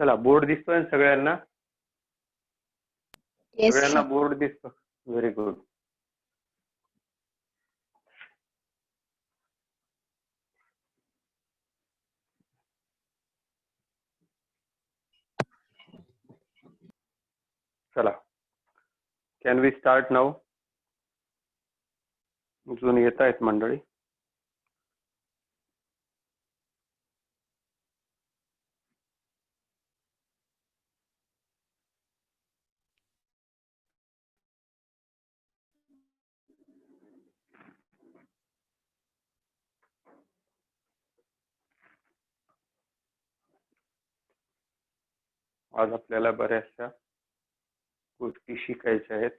चला, बोर्ड दिसतोय ना सगळ्यांना? Yes, सगळ्यांना sir. बोर्ड दिसतो? Very good. चला, कॅन वी स्टार्ट नाऊ? उचलून येत आहेत मंडळी? आज आपल्याला बऱ्याचशा गोष्टी शिकायच्या आहेत.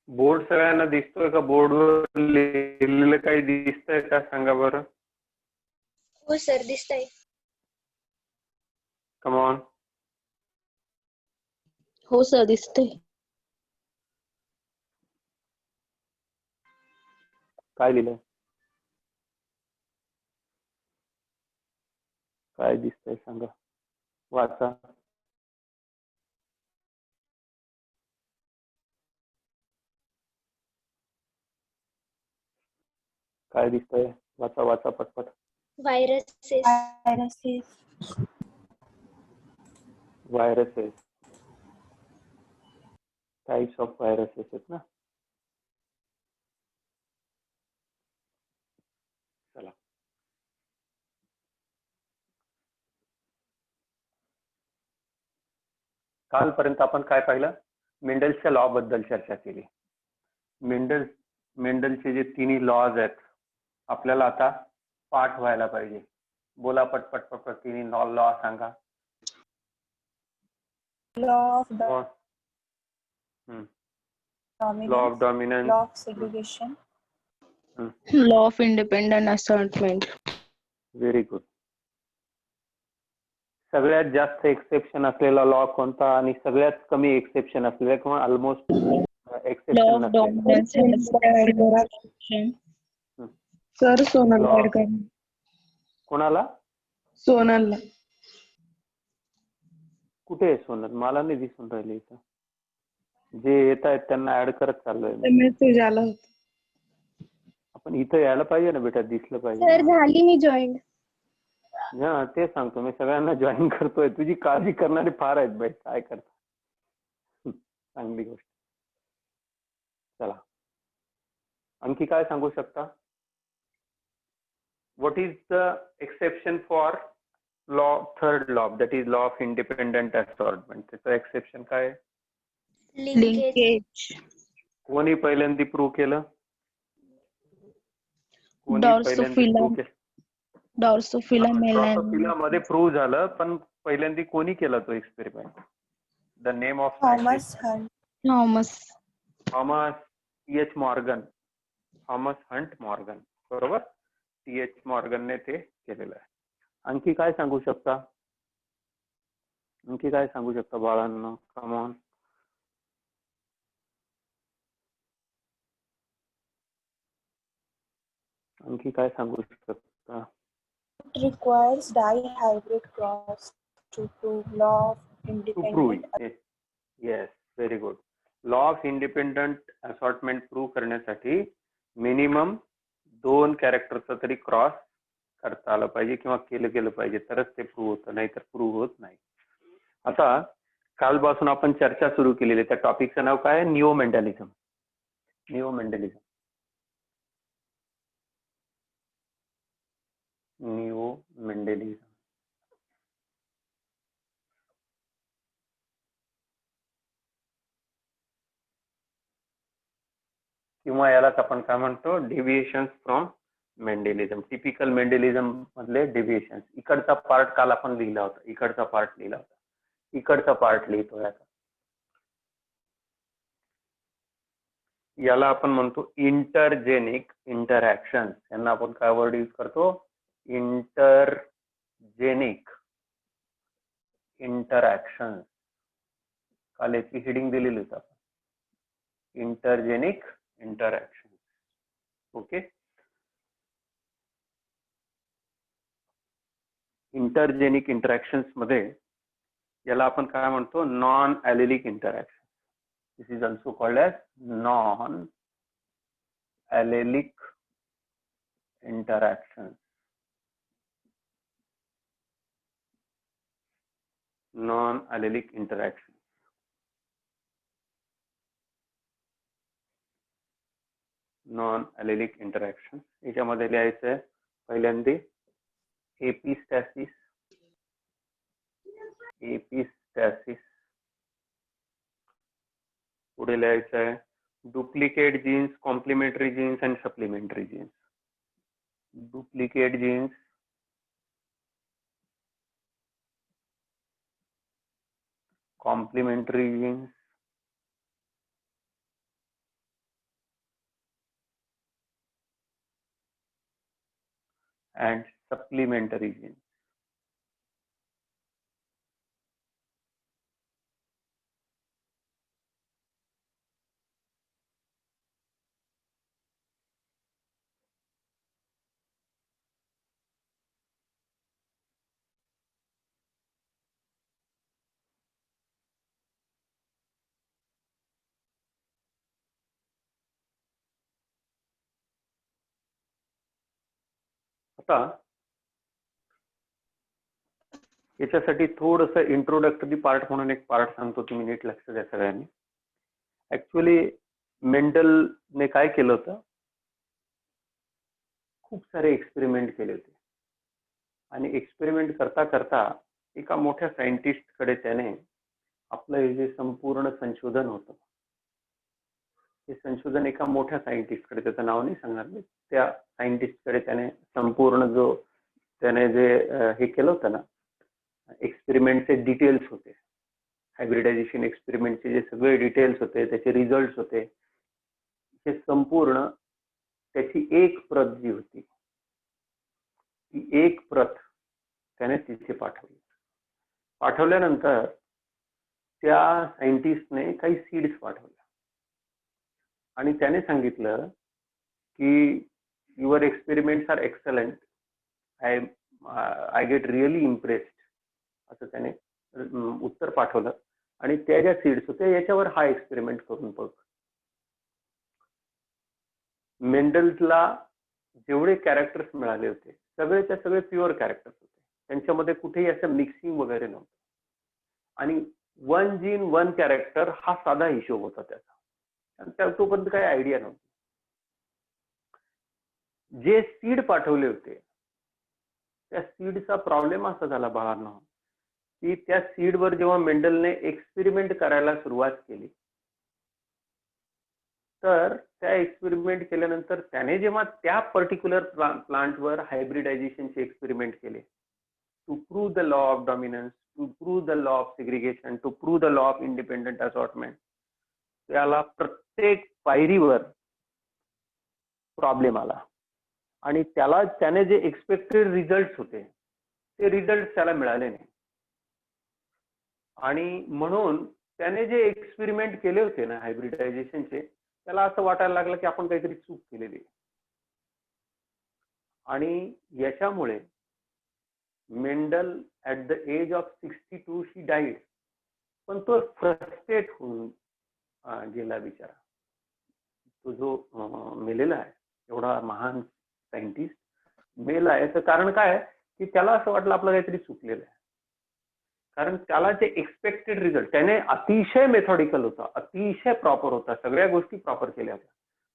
बोर्ड सगळ्यांना दिसतोय का? बोर्डवर लिहिलेलं काही दिसतंय का? सांगा बरं. हो सर, दिसतंय. Come on. हो सर, दिसतंय. काय लिहिलंय? काय दिसतंय सांगा, वाचा. काय दिसतंय? वाचा वाचा पटपट. Viruses. Viruses. Types of viruses आहेत ना. चला, कालपर्यंत आपण काय पाहिलं? मेंडलच्या लॉ बद्दल चर्चा केली. मेंडलचे जे तिन्ही लॉज आहेत आपल्याला आता पाठ व्हायला पाहिजे. बोला पटपट पटपट, तिन्ही लॉ सांगा. Law of law of dominance. law of segregation, Law of independent assortment. Very good. सगळ्यात जास्त एक्सेप्शन असलेला लॉ कोणता आणि सगळ्यात कमी एक्सेप्शन असलेला किंवा almost Law exception of dominance has exception. Sir Sonal Law. Add करा. कोणाला? सोनलला. कुठे आहे सोनल? मला नाही दिसून राहिले इथं. जे येत आहेत त्यांना ऍड करत चाललोय मी. मेसेज आला होता. आपण इथं यायला पाहिजे ना बेटा, दिसलं पाहिजे. सर, झाली मी जॉईन. हा, ते सांगतो मी, सगळ्यांना जॉईन करतोय. तुझी काळजी करणारे फार आहेत बाई, काय करता. चांगली गोष्ट. चला, आणखी काय सांगू शकता? What is the exception for law, third law, that is law of independent assortment? त्याचं एक्सेप्शन काय? लिंकेज. कोणी पहिल्यांदा प्रूव्ह केलं? डॉर्सोफिला ड्रॉसोफिला मध्ये प्रूव्ह झालं, पण पहिल्यांदा कोणी केला तो experiment? The name of Thomas Hunt. Thomas T.H. Morgan. Thomas Hunt Morgan, बरोबर. T.H. मॉर्गनने ते केलेलं आहे. आणखी काय सांगू शकता? आणखी काय सांगू शकता बाळांना? Come on. आणखी काय सांगू शकता? It requires dihybrid cross to prove law of independent. Yes, very good. Law of independent assortment prove करण्यासाठी मिनिमम 2 कॅरेक्टरचा तरी क्रॉस करता आलं पाहिजे किंवा केलं पाहिजे, तरच ते प्रूव्ह होतं, नाहीतर प्रूव्ह होत नाही. आता कालपासून आपण चर्चा सुरू केलेली. त्या टॉपिकचं नाव काय आहे? Neo Mendelism. Neo Mendelism. Neo Mendelism. किंवा यालाच आपण काय म्हणतो? Deviations from Mendelism. Typical Mendelism मधले डेव्हिएशन्स. इकडचा पार्ट काल आपण लिहिला होता, इकडचा पार्ट लिहिला होता, इकडचा पार्ट लिहितोय आता. याला आपण म्हणतो इंटरजेनिक इंटरॅक्शन. यांना आपण काय वर्ड यूज करतो? इंटरजेनिक इंटरॅक्शन, काल याची हेडिंग दिलेली होती आपण, intergenic interaction. Okay, intergenic interactions मध्ये याला आपण काय म्हणतो, non allelic interaction. This is also called as non allelic interaction. Non allelic interaction. Non allelic interaction याच्यामध्ये लिहायचं आहे पहिल्यांदा एपिस्टॅसिस. एपिस्टॅसिस. पुढे लिहायचं आहे duplicate genes, complementary genes and supplementary genes. Duplicate genes, complementary genes and supplementary genes. आता याच्यासाठी थोडंसं इंट्रोडक्टरी पार्ट म्हणून एक पार्ट सांगतो, तुम्ही नीट लक्ष द्या सगळ्यांनी. ऍक्च्युअली मेंडलने काय केलं होतं, खूप सारे एक्सपेरिमेंट केले होते आणि एक्सपेरिमेंट करता करता एका मोठ्या सायंटिस्टकडे त्याने आपलं हे जे संपूर्ण संशोधन होतं, हे संशोधन एका मोठ्या सायंटिस्टकडे, त्याचं नाव नाही सांगणार मी, त्या सायंटिस्टकडे त्याने संपूर्ण जो त्याने जे हे केलं होतं ना, एक्सपेरिमेंटचे डिटेल्स होते, हायब्रिडायझेशन एक्सपेरिमेंटचे जे सगळे डिटेल्स होते, त्याचे रिझल्ट होते, हे संपूर्ण त्याची एक प्रत जी होती, ती एक प्रत त्याने तिथे पाठवली. पाठवल्यानंतर त्या सायंटिस्टने काही सीड्स पाठवल्या आणि त्याने सांगितलं की your experiments are excellent, I get really impressed, असं त्याने उत्तर पाठवलं. आणि त्या ज्या सीड्स होत्या याच्यावर हा एक्सपेरिमेंट करून बघ. मेंडलला जेवढे कॅरेक्टर्स मिळाले होते सगळेच्या सगळे प्युअर कॅरेक्टर्स होते, त्यांच्यामध्ये कुठेही असं मिक्सिंग वगैरे नव्हतं. आणि 1 जीन 1 कॅरेक्टर हा साधा हिशोब होता त्याचा, आणि त्या तोपर्यंत काही आयडिया नव्हती. जे सीड पाठवले होते त्या सीडचा प्रॉब्लेम असा झाला बाळांनो, की त्या सीडवर जेव्हा मेंडलने एक्सपेरिमेंट करायला सुरुवात केली, तर त्या एक्सपेरिमेंट केल्यानंतर त्याने जेव्हा त्या पर्टिक्युलर प्लांटवर हायब्रिडायझेशनचे एक्सपेरिमेंट केले, to prove the law of dominance, to prove the law of segregation, to prove the law of independent assortment, त्याला प्रत्येक पायरीवर प्रॉब्लेम आला आणि त्याने जे एक्सपेक्टेड रिझल्ट होते ते रिझल्ट त्याला मिळाले नाही. आणि म्हणून त्याने जे एक्सपेरिमेंट केले होते ना हायब्रिडायझेशनचे, त्याला असं वाटायला लागलं की आपण काहीतरी चूक केलेली. आणि याच्यामुळे Mendel at the age of 62 she died. पण तो फ्रस्ट्रेट होऊन गेला बिचारा. तो जो मेलेला आहे, एवढा महान सायंटिस्ट मेला आहे, याचं कारण काय आहे की त्याला असं वाटलं आपलं काहीतरी चुकलेलं आहे. कारण त्याला जे एक्सपेक्टेड रिझल्ट, त्याने अतिशय मेथॉडिकल होता, अतिशय प्रॉपर होता, सगळ्या गोष्टी प्रॉपर केल्या होत्या,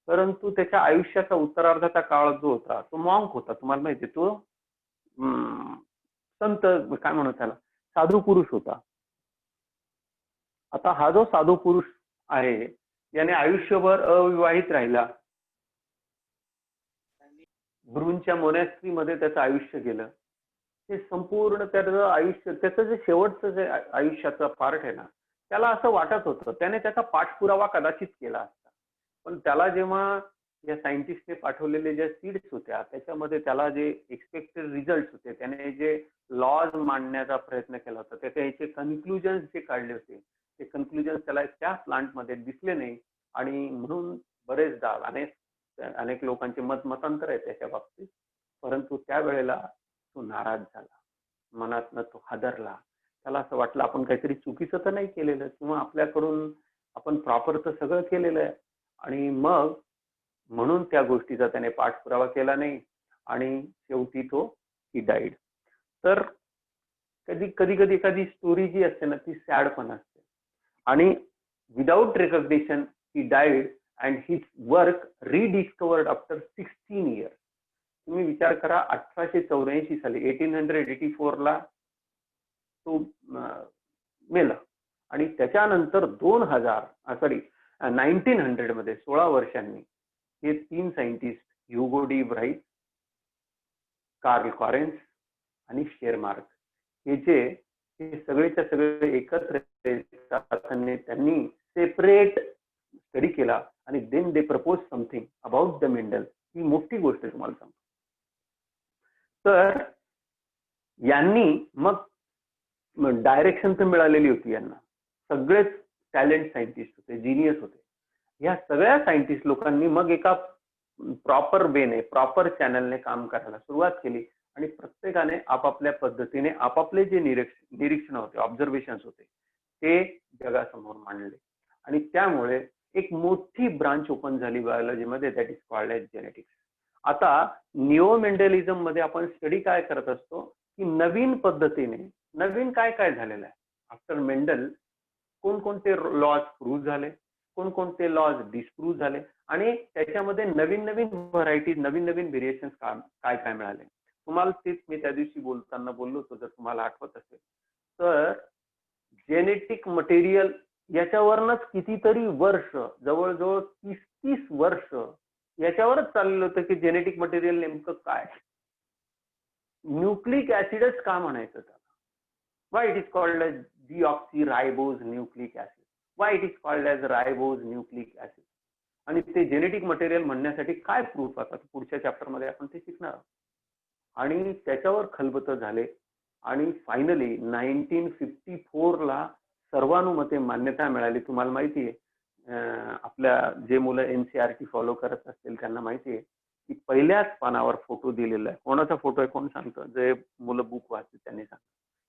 परंतु त्याच्या आयुष्याचा उत्तरार्धाचा काळ जो होता तो मॉन्क होता. तुम्हाला माहिती, तो संत, काय म्हणू त्याला, साधू पुरुष होता. आता हा जो साधू पुरुष आहे याने आयुष्यभर अविवाहित राहिला, ब्रूनच्या मोनॅस्ट्रीमध्ये त्याचं आयुष्य गेलं. हे संपूर्ण त्याचं आयुष्य, त्याचं जे शेवटचं जे आयुष्याचा पार्ट आहे ना, त्याला असं वाटत होतं त्याने त्याचा पाठपुरावा कदाचित केला असता, पण त्याला जेव्हा या सायंटिस्टने पाठवलेले ज्या सीड्स होत्या त्याच्यामध्ये त्याला जे एक्सपेक्टेड रिझल्ट होते, त्याने जे लॉज मांडण्याचा प्रयत्न केला होता, त्याचे कन्क्लुजन्स जे काढले होते, ते कन्क्लुजन्स त्याला त्या प्लांटमध्ये दिसले नाही. आणि म्हणून बरेचदा अनेक लोकांचे मतांतर आहे त्याच्या बाबतीत. परंतु त्यावेळेला तो नाराज झाला, मनातनं तो हादरला. त्याला असं वाटलं आपण काहीतरी चुकीचं तर नाही केलेलं, किंवा आपल्याकडून आपण प्रॉपर तर सगळं केलेलं आहे. आणि मग म्हणून त्या गोष्टीचा त्याने पाठपुरावा केला नाही आणि शेवटी तो ही डाईड. तर कधी एखादी स्टोरी जी असते ना ती सॅड पण असते. आणि without recognition he died and his work rediscovered after 16 years. तुम्ही विचार करा, 1884 साली 1884 ला तो मेला. आणि त्याच्यानंतर 1900 मध्ये 16 वर्षांनी हे 3 सायंटिस्ट, ह्युगो डी व्राईट, कार्ल कॉरेन्स आणि शेरमार्क, हे सगळेच्या सगळे एकत्र त्यांनी सेपरेट स्टडी केला आणि then they propose something about the Mendel. ही मोठी गोष्ट आहे तुम्हाला सांगतो. तर यांनी मग डायरेक्शन तर मिळालेली होती यांना, सगळेच टॅलेंट सायंटिस्ट होते, जिनियस होते. या सगळ्या सायंटिस्ट लोकांनी मग एका प्रॉपर वेने, प्रॉपर चॅनलने काम करायला सुरुवात केली आणि प्रत्येकाने आपापल्या पद्धतीने आपापले जे निरीक्षण होते, ऑब्झर्वेशन्स होते, ते जगासमोर मांडले. आणि त्यामुळे एक मोठी ब्रांच ओपन झाली बायोलॉजीमध्ये, that is called as genetics. आता निओ मेंडलिझम मध्ये आपण स्टडी काय करत असतो की नवीन पद्धतीने नवीन काय झालेलं आहे. आफ्टर मेंडल कोणकोणते लॉज प्रूव्ह झाले, कोणकोणते लॉज डिस्प्रूव्ह झाले आणि त्याच्यामध्ये नवीन व्हरायटीज, नवीन व्हेरिएशन्स काय मिळाले. तुम्हाला तेच मी त्या दिवशी बोलताना बोललो होतो, जर तुम्हाला आठवत असेल तर. जेनेटिक मटेरियल याच्यावरच कितीतरी वर्ष, जवळजवळ 30 वर्ष याच्यावरच चाललेलं होतं की जेनेटिक मटेरियल नेमकं काय. न्यूक्लिक ऍसिडच का म्हणायचं त्याला. Why it is called as deoxyribose nucleic acid, why it is called as ribose nucleic acid. आणि ते जेनेटिक मटेरियल म्हणण्यासाठी काय प्रूफ आता पुढच्या चॅप्टर मध्ये आपण ते शिकणार आहोत. आणि त्याच्यावर खलबतं झाले आणि फायनली 1954 ला सर्वानुमते मान्यता मिळाली. तुम्हाला माहिती आहे, आपल्या जे मुलं एनसीआरटी फॉलो करत असतील त्यांना माहिती आहे की पहिल्याच पानावर फोटो दिलेला आहे. कोणाचा फोटो आहे कोण सांगतं? जे मुलं बुक वाचतात त्यांनी सांगतं.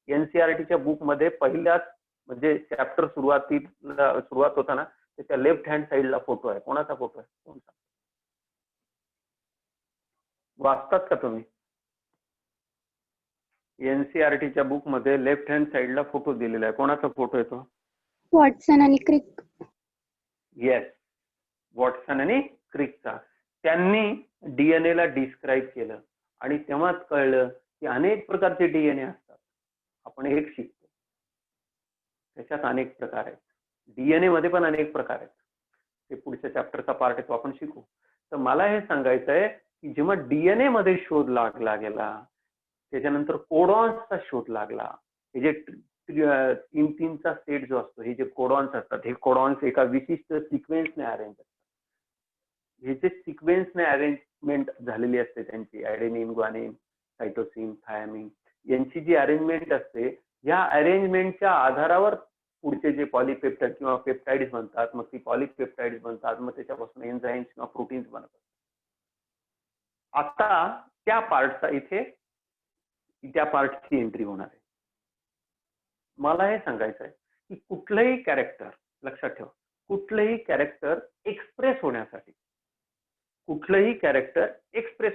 एनसीआरटीच्या बुक मध्ये पहिल्याच म्हणजे चॅप्टर सुरुवात होता ना, त्याच्या लेफ्ट हँड साईडला फोटो आहे. कोणाचा फोटो आहे कोण सांगतं? वाचतात का तुम्ही? एनसीआरटीच्या बुक मध्ये लेफ्ट हँड साईडला फोटो दिलेला आहे. कोणाचा फोटो आहे तो? वॉटसन आणि क्रिक. येस, वॉटसन आणि क्रिकचा. त्यांनी डीएनए ला डिस्क्राईब केलं आणि तेव्हाच कळलं की अनेक प्रकारचे डीएनए असतात. आपण एक शिकतो, त्याच्यात अनेक प्रकार आहेत. डीएनए मध्ये पण अनेक प्रकार आहेत. ते पुढच्या चॅप्टरचा पार्ट आहे, तो आपण शिकू. तर मला हे सांगायचं आहे की जेव्हा डीएनए मध्ये शोध लागला गेला, त्याच्यानंतर कोडॉन्सचा शोध लागला. हे जे 3चा सेट जो असतो, हे जे कोडॉन्स असतात, हे कोडॉन्स एका विशिष्ट सिक्वेन्सने अरेंज असतात. हे जे सिक्वेन्सने अरेंजमेंट झालेली असते त्यांची, ऍडेनिन, ग्वानिन, सायटोसिन, थायमिन, यांची जी अरेंजमेंट असते, या अरेंजमेंटच्या आधारावर पुढचे जे पॉलिपेप्टाइड किंवा पेप्टाइड्स बनतात, मग ती पॉलिपेप्टाइड्स बनतात, मग त्याच्यापासून एन्झाईम्स किंवा प्रोटीन्स बनतात. आता त्या पार्टची एंट्री होणार आहे. मला हे सांगायचं आहे की कुठलंही कॅरेक्टर, लक्षात ठेवा, कुठलंही कॅरेक्टर एक्सप्रेस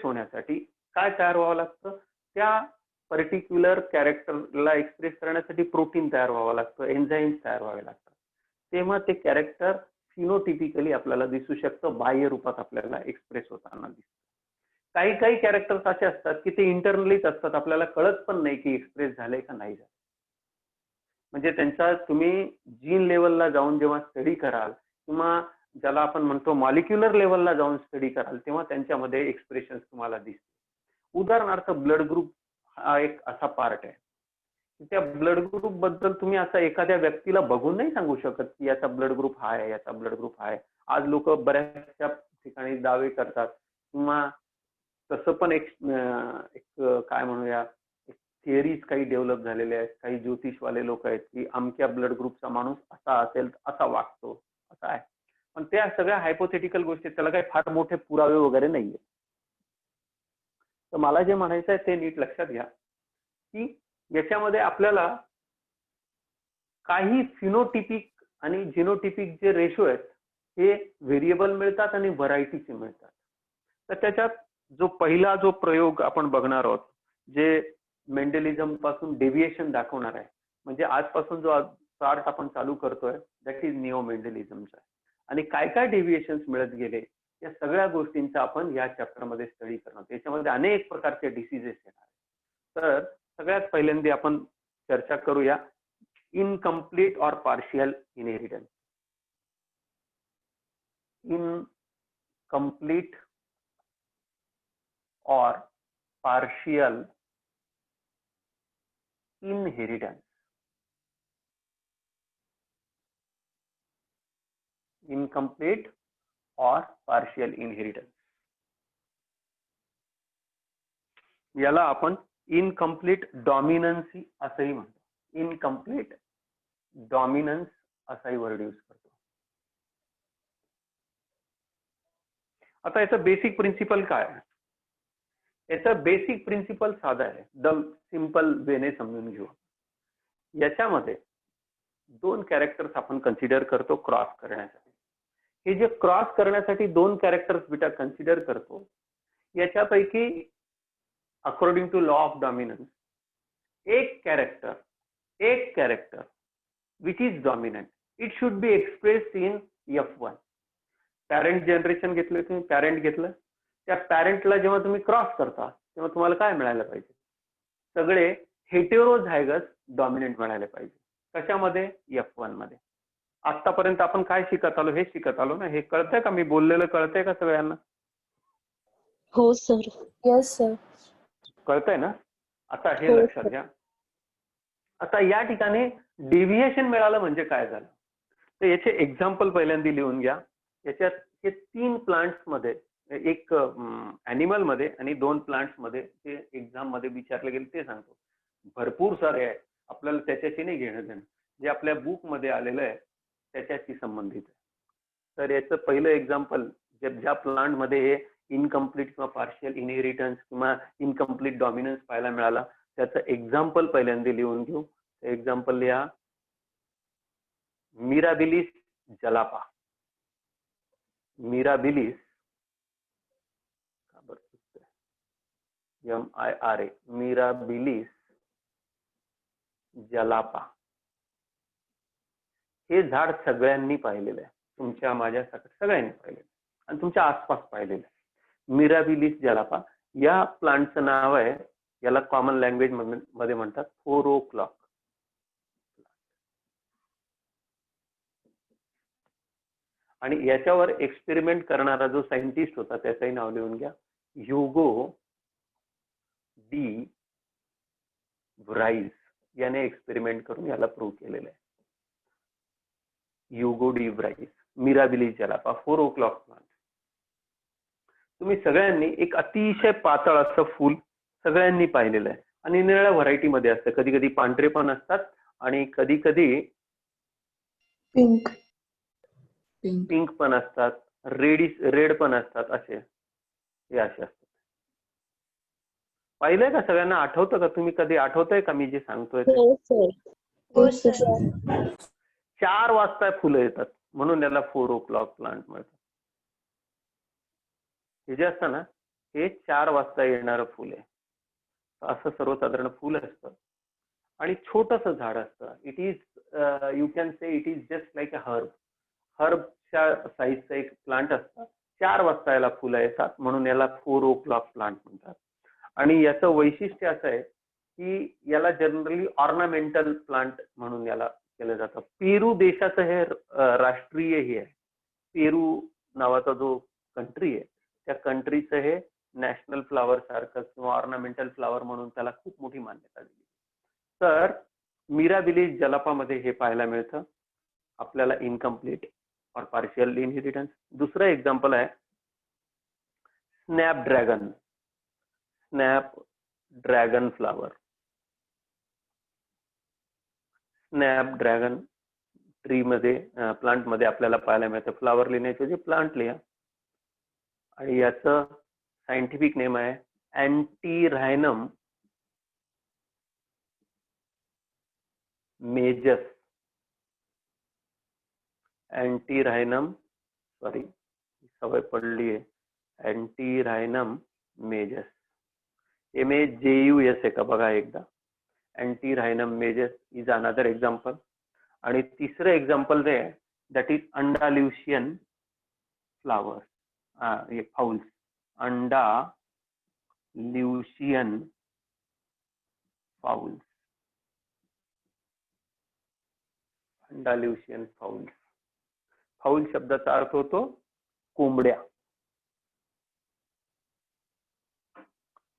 होण्यासाठी काय तयार व्हावं लागतं? त्या पर्टिक्युलर कॅरेक्टरला एक्सप्रेस करण्यासाठी प्रोटीन तयार व्हावं लागतं, एन्झाईम्स तयार व्हावे लागतात. तेव्हा ते कॅरेक्टर फिनोटिपिकली आपल्याला दिसू शकतं, बाह्य रूपात आपल्याला एक्सप्रेस होताना दिसतं. काही कॅरेक्टर्स असे असतात की ते इंटरनलीच असतात, आपल्याला कळत पण नाही की एक्सप्रेस झाले का नाही झाले. म्हणजे त्यांचा तुम्ही जीन लेवलला जाऊन जेव्हा स्टडी कराल किंवा ज्याला आपण म्हणतो मॉलिक्युलर लेवलला जाऊन स्टडी कराल, तेव्हा त्यांच्यामध्ये एक्सप्रेशन तुम्हाला दिसते. उदाहरणार्थ ब्लड ग्रुप हा एक असा पार्ट आहे. त्या ब्लड ग्रुप बद्दल तुम्ही असं एखाद्या व्यक्तीला बघून नाही सांगू शकत की याचा ब्लड ग्रुप हा आहे, याचा ब्लड ग्रुप हा आहे. आज लोक बऱ्याचशा ठिकाणी दावे करतात किंवा तसं पण एक काय म्हणूया थिअरीज काही डेव्हलप झालेल्या आहेत. काही ज्योतिषवाले लोक आहेत की अमक्या ब्लड ग्रुपचा माणूस असा असेल असा वागतो असं आहे. पण त्या सगळ्या हायपोथेटिकल गोष्टी, त्याला काही फार मोठे पुरावे वगैरे नाहीये. तर मला जे म्हणायचं आहे ते नीट लक्षात घ्या की याच्यामध्ये आपल्याला काही फिनोटिपिक आणि जिनोटिपिक जे रेशो आहेत हे व्हेरिएबल मिळतात आणि व्हरायटीचे मिळतात. तर त्याच्यात जो पहिला जो प्रयोग आपण बघणार आहोत, जे मेंडेलिझम पासून डेव्हिएशन दाखवणार आहे, म्हणजे आजपासून जो चार्ट आपण चालू करतोय दॅट इज निओ मेंडेलिझमचा. आणि काय काय डेव्हिएशन्स मिळत गेले या सगळ्या गोष्टींचा आपण या चॅप्टरमध्ये स्टडी करणार. त्याच्यामध्ये अनेक प्रकारचे डिसीजेस येणार. तर सगळ्यात पहिल्यांदा आपण चर्चा करूया इनकम्प्लीट और पार्शियल इनहेरिटन्स. इनकम्प्लीट और पार्शियल इनहेरिटेंस. इनकम्प्लीट और पार्शियल इनहेरिटेंस याला आपण इनकम्प्लीट डॉमिनन्सी असंही म्हणतो. इनकम्प्लीट डॉमिनन्स असाही वर्ड यूज करतो. आता याचा बेसिक प्रिन्सिपल काय आहे? याचा बेसिक प्रिन्सिपल साधा आहे. द सिंपल वेने समजून घेऊ. याच्यामध्ये दोन कॅरेक्टर्स आपण कन्सिडर करतो क्रॉस करण्यासाठी. हे जे क्रॉस करण्यासाठी दोन कॅरेक्टर्स बेटा कन्सिडर करतो, याच्यापैकी according to law of dominance एक character which is dominant it should be expressed in F1. Parent generation घेतलं, तुम्ही पॅरेंट घेतलं, त्या पॅरेंटला जेव्हा तुम्ही क्रॉस करता तेव्हा तुम्हाला काय मिळायला पाहिजे? सगळे हेटेरोझायगस डॉमिनंट मिळायला पाहिजे. कशामध्ये? F1 मध्ये. आतापर्यंत आपण काय शिकत आलो? हे शिकत आलो ना. हे कळतंय का? मी बोललेलं कळतंय का सगळ्यांना? हो सर. Yes sir. कळतंय ना? आता हे लक्षात घ्या. आता या ठिकाणी डेव्हिएशन मिळालं म्हणजे काय झालं? तर याचे एक्झाम्पल पहिल्यांदा लिहून घ्या. याच्यात हे 3 प्लांट्स मध्ये, एक अॅनिमल मध्ये आणि 2 प्लांट्स मध्ये ते एक्झाम मध्ये विचारले गेले ते सांगतो. भरपूर सारे आहे, आपल्याला त्याच्याशी नाही घेणं देणं. जे आपल्या बुक मध्ये आलेलं आहे त्याच्याशी संबंधित आहे. तर याचं पहिलं एक्झाम्पल, ज्या प्लांट मध्ये हे इनकम्प्लीट किंवा पार्शियल इनहेरिटन्स किंवा इनकम्प्लीट डॉमिनन्स पाहायला मिळाला, त्याचं एक्झाम्पल पहिल्यांदा लिहून घेऊ. एक्झाम्पल लिहा, मिराबिलिस जलापा. मिराबिलिस MIRA, मिराबिलिस जलापा हे झाड सगळ्यांनी पाहिलेलं आहे. तुमच्या माझ्यासाठी सगळ्यांनी पाहिलेलं आणि तुमच्या आसपास पाहिलेलं आहे. मिराबिलिस जलापा या प्लांटचं नाव आहे, याला कॉमन लँग्वेज मध्ये म्हणतात 4 o'clock. आणि याच्यावर एक्सपेरिमेंट करणारा जो सायंटिस्ट होता त्याचंही नाव लिहून घ्या, ह्युगो डी व्राईस याने एक्सपेरिमेंट करून याला प्रूव्ह केलेलं आहे. Hugo de Vries, Mirabilis jalapa 4 o'clock plant. तुम्ही सगळ्यांनी एक अतिशय पातळ असं फुल सगळ्यांनी पाहिलेलं आहे आणि निळ्या व्हरायटी मध्ये असतं. कधी कधी पांढरे पण असतात आणि कधी कधी पिंक पण असतात, रेड पण असतात. असे हे असे असतात. पाहिलंय का? सगळ्यांना आठवतं का? तुम्ही कधी आठवतंय का मी जे सांगतोय ते? हो सर. हो सर. 4 वाजता फुलं येतात म्हणून याला 4 o'clock प्लांट म्हणतात. हे जे असतं ना, हे 4 वाजता येणारं फुल आहे. असं सर्वसाधारण फुल असतं आणि छोटस झाड असतं. It is you can say it is just like a हर्बच्या साईजचं एक प्लांट असतं. 4 वाजता याला फुलं येतात म्हणून याला 4 o'clock प्लांट म्हणतात. आणि याचं वैशिष्ट्य असं आहे की याला जनरली ऑर्नामेंटल प्लांट म्हणून याला केलं जातं. पेरू देशाचं हे राष्ट्रीय हे आहे. पेरू नावाचा जो कंट्री आहे त्या कंट्रीचं हे नॅशनल फ्लॉवर सारखं किंवा ऑर्नामेंटल फ्लॉवर म्हणून त्याला खूप मोठी मान्यता दिली. तर मिराबिलिस जलापामध्ये हे पाहायला मिळतं आपल्याला, इनकम्प्लीट और पार्शियल इनहेरिटन्स. दुसरं एक्झाम्पल आहे स्नॅपड्रॅगन फ्लावर. स्नॅपड्रॅगन ट्री मध्ये प्लांट मध्ये आपल्याला पाहायला मिळतं. फ्लावर लिहिण्याचे प्लांट लिहा. आणि याचं सायंटिफिक नेम आहे अँटीरायनम मेजस. अँटीरायनम सॉरी सवय पडली आहे. अँटीरायनम मेजस. MAJUS आहे का बघा एकदा. अँटीरायनम मेजस इज अनदर एक्झाम्पल. आणि तिसरं एक्झाम्पल जे आहे दॅट इज अंडाल्युशियन फ्लावर. हे फाउल्स. अंडाल्युशियन फाउल्स. अंडाल्युशियन फाउल्स. फाउल शब्दाचा अर्थ होतो कोंबड्या.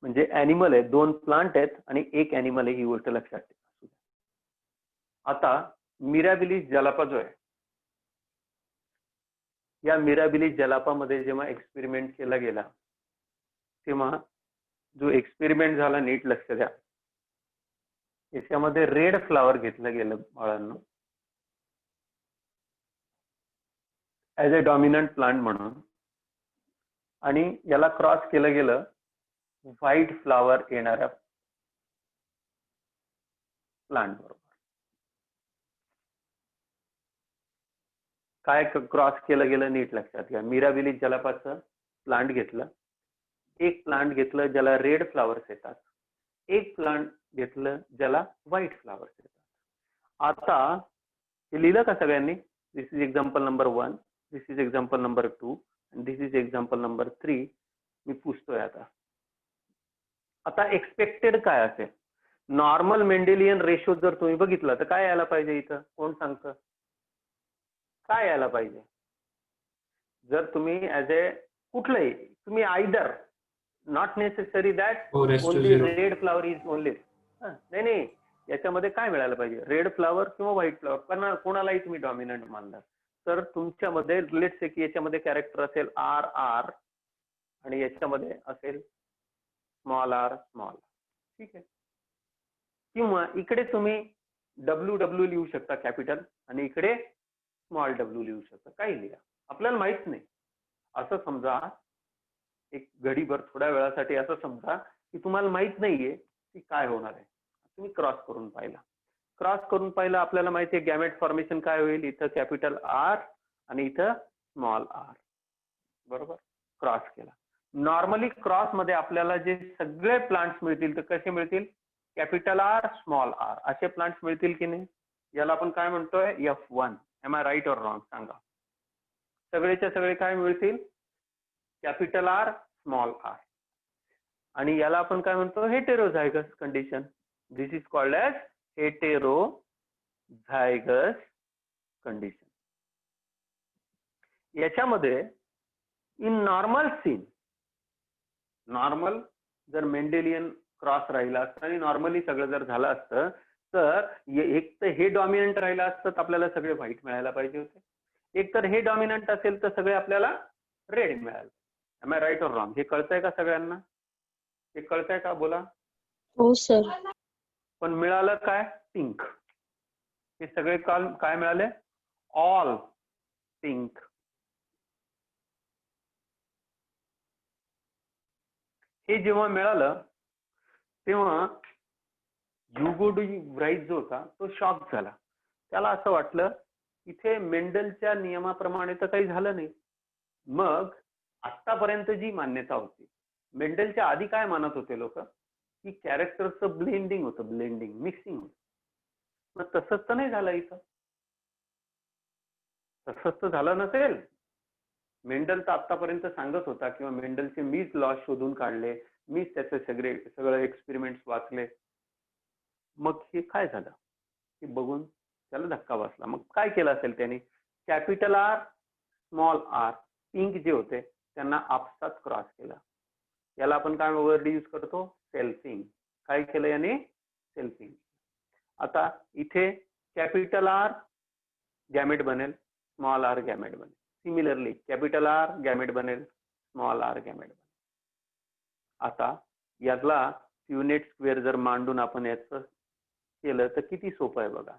म्हणजे ॲनिमल आहे. 2 प्लांट आहेत आणि एक ॲनिमल आहे, ही गोष्ट लक्षात ठेवा. आता मिराबिलिस जलापा जो आहे, या मिराबिलिस जलापामध्ये जेव्हा एक्सपेरिमेंट केला गेला तेव्हा जो एक्सपेरिमेंट झाला नीट लक्ष द्या. याच्यामध्ये रेड फ्लावर घेतलं गेलं बाळांनो ऍज अ डॉमिनंट प्लांट म्हणून, आणि याला क्रॉस केलं गेलं व्हाईट फ्लावर येणाऱ्या प्लांट बरोबर. काय क्रॉस केलं गेलं नीट लक्षात घ्या. मिराबिलिस जलापाचं प्लांट घेतलं, एक प्लांट घेतलं ज्याला रेड फ्लावर्स येतात, एक प्लांट घेतलं ज्याला व्हाईट फ्लावर्स येतात. आता हे लिहिलं का सगळ्यांनी? This is example number 1, this is example number 2 आणि दिस इज एक्झाम्पल नंबर 3. मी पुसतोय आता. आता एक्सपेक्टेड काय असेल? नॉर्मल मेंडेलियन रेशो जर तुम्ही बघितलं तर काय यायला पाहिजे इथं? कोण सांगतं काय यायला पाहिजे? जर तुम्ही ऍज ए कुठलंही तुम्ही either not necessary that only red flower is only. नाही, याच्यामध्ये काय मिळायला पाहिजे? रेड फ्लावर किंवा व्हाईट फ्लावर. पण कोणालाही तुम्ही डॉमिनंट मानला तर तुमच्यामध्ये लेट्स से की याच्यामध्ये कॅरेक्टर असेल RR आणि याच्यामध्ये असेल स्मॉल r स्मॉल. ठीक आहे. किंवा इकडे तुम्ही WW लिहू शकता कॅपिटल आणि इकडे स्मॉल w लिहू शकता. काही लिहा, आपल्याला माहित नाही. असं समजा एक घडीभर थोड्या वेळासाठी असं समजा की तुम्हाला माहित नाहीये की काय होणार आहे. तुम्ही क्रॉस करून पाहिला. क्रॉस करून पाहिलं आपल्याला माहिती आहे गॅमेट फॉर्मेशन काय होईल. इथं कॅपिटल R आणि इथं स्मॉल r. बरोबर. क्रॉस केला. नॉर्मली क्रॉस मध्ये आपल्याला जे सगळे प्लांट्स मिळतील तर कसे मिळतील? कॅपिटल R स्मॉल r असे प्लांट्स मिळतील की नाही? याला आपण काय म्हणतोय? F1. Am I right or wrong सांगा. सगळेच्या सगळे काय मिळतील? Capital R small r. आणि याला आपण काय म्हणतो? Heterozygous condition. This is called as heterozygous condition. याच्यामध्ये इन नॉर्मल सीन, नॉर्मल जर मेंडेलियन क्रॉस राहिला असतं आणि नॉर्मली सगळं जर झालं असतं तर एक तर हे डॉमिनंट राहिलं असतं तर आपल्याला सगळे व्हाईट मिळायला पाहिजे होते. एक तर हे डॉमिनंट असेल तर सगळे आपल्याला रेड मिळाले. Am I right or wrong? हे कळतंय का सगळ्यांना? हे कळतंय का? बोला. हो सर. पण मिळालं काय? पिंक. हे सगळे काय मिळाले? All pink. हे जेव्हा मिळालं तेव्हा ह्युगो डी व्राईट जो होता तो शॉक झाला. त्याला असं वाटलं इथे मेंडलच्या नियमाप्रमाणे तर काही झालं नाही. मग आतापर्यंत जी मान्यता होती, मेंडलच्या आधी काय मानत होते लोक की कॅरेक्टरचं ब्लेंडिंग होतं, ब्लेंडिंग मिक्सिंग होतं. मग तसंच तर नाही झालं इथं. तसंच तर झालं नसेल. मेंडल तर आतापर्यंत सांगत होता किंवा मेंडलचे मीच लॉ शोधून काढले, मीच त्याचे सगळं एक्सपेरिमेंट्स वाचले. मग हे काय झालं हे बघून त्याला धक्का बसला. मग काय केलं असेल त्याने? Capital R small r pink जे होते त्यांना आपसात क्रॉस केला. याला आपण काय वर्ड यूज करतो? सेल्फिंग. काय केलं याने? सेल्फिंग. आता इथे कॅपिटल R गॅमेट बनेल, स्मॉल r गॅमेट बनेल. सिमिलरली कॅपिटल R गॅमेट बनेल, स्मॉल r गॅमेट बनेल. आता याला युनिट स्क्वेअर जर मांडून आपण याचं केलं तर किती सोपं आहे बघा.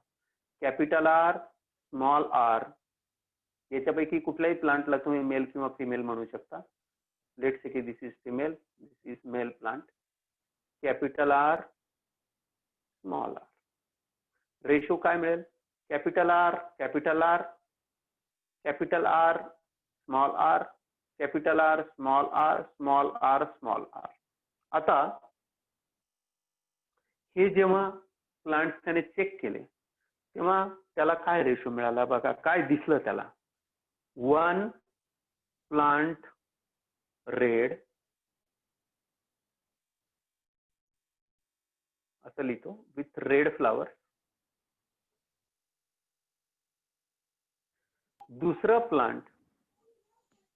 कॅपिटल आर स्मॉल आर याच्यापैकी कुठल्याही प्लांटला तुम्ही मेल किंवा फिमेल म्हणू शकता. लेट्स से की this is female, this is male plant. Capital R small R, ratio काय मिळेल? Capital R capital R capital R small R capital R small R small R small R. आता हे जेव्हा plant त्याने check केले तेव्हा त्याला काय रेशो मिळाला बघा, काय दिसलं त्याला. 1 प्लांट रेड असं लिहितो विथ रेड फ्लावर. दुसरं प्लांट,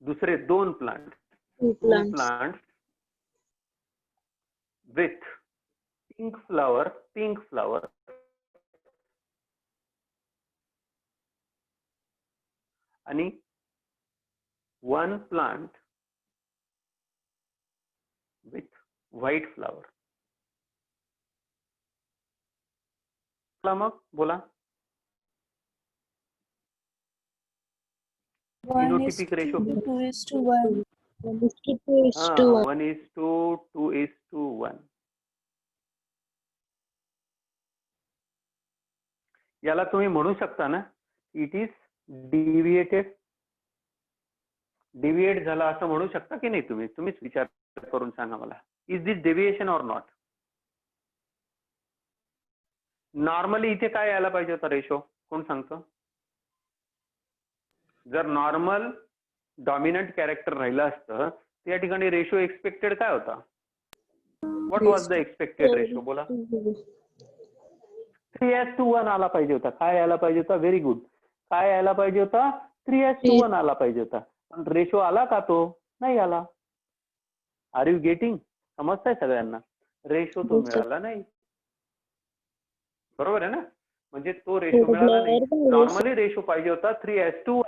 दुसरे 2 plant, Two 2 plants. Plant with pink flower, pink flower. आणि 1 प्लांट विथ व्हाईट फ्लावर. मग बोला. 1:2:1. 1:2:1. 1:2:1. याला तुम्ही म्हणू शकता ना, इट इज डिव्हिएटेड. डिव्हिएट झाला असं म्हणू शकता की नाही तुम्ही? तुम्हीच विचार करून सांगा मला. Is this deviation or not? Normally इथे काय यायला पाहिजे होता रेशो? कोण सांगतो? जर नॉर्मल डॉमिनंट कॅरेक्टर राहिलं असतं तर या ठिकाणी रेशो एक्सपेक्टेड काय होता? What was the expected ratio? बोला. 3:1 आला पाहिजे होता. काय यायला पाहिजे होता? Very good. काय यायला पाहिजे होता? 3:1 आला पाहिजे होता. पण रेशो आला का? तो नाही आला. R you getting? समजताय सगळ्यांना? रेशो तो मिळाला नाही. बरोबर आहे ना? म्हणजे तो रेशो मिळाला नाही. नॉर्मली रेशो पाहिजे होता 3:1.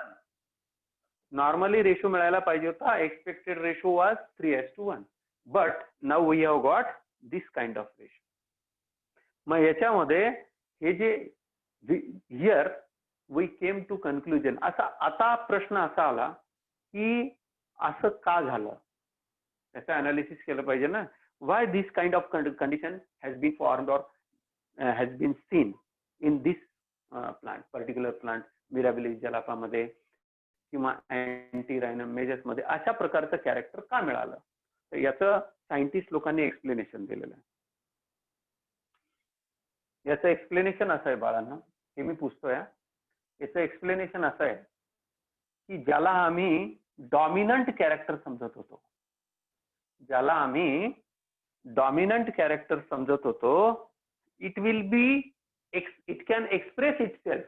नॉर्मली रेशो मिळायला पाहिजे होता. Expected ratio was 3:1. But now we have got this kind of ratio. मग याच्यामध्ये हे जे here we came to conclusion. असा आता प्रश्न असा आला की असं का झालं? त्याचं अनालिसिस केलं पाहिजे ना. Why this kind of condition has been formed or has been seen in this plant, particular plant, Mirabilis जलापामध्ये किंवा अँटीरायनम मेजस मध्ये अशा प्रकारचं कॅरेक्टर का मिळालं? तर याचं सायंटिस्ट लोकांनी एक्सप्लेनेशन दिलेलं आहे. याचं एक्सप्लेनेशन असं आहे बाळांना, हे मी पुसतोय. याचं एक्सप्लेनेशन असं आहे की ज्याला आम्ही डॉमिनंट कॅरेक्टर समजत होतो, ज्याला आम्ही डॉमिनंट कॅरेक्टर समजत होतो, it will be, it can express itself,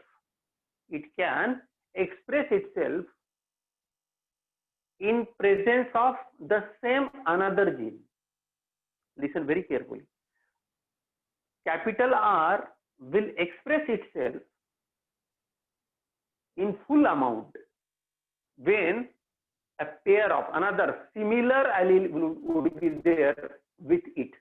it can express itself in presence of the same another gene. Listen very carefully. Capital R will express itself in full amount when a pair of another similar allele would be there with it.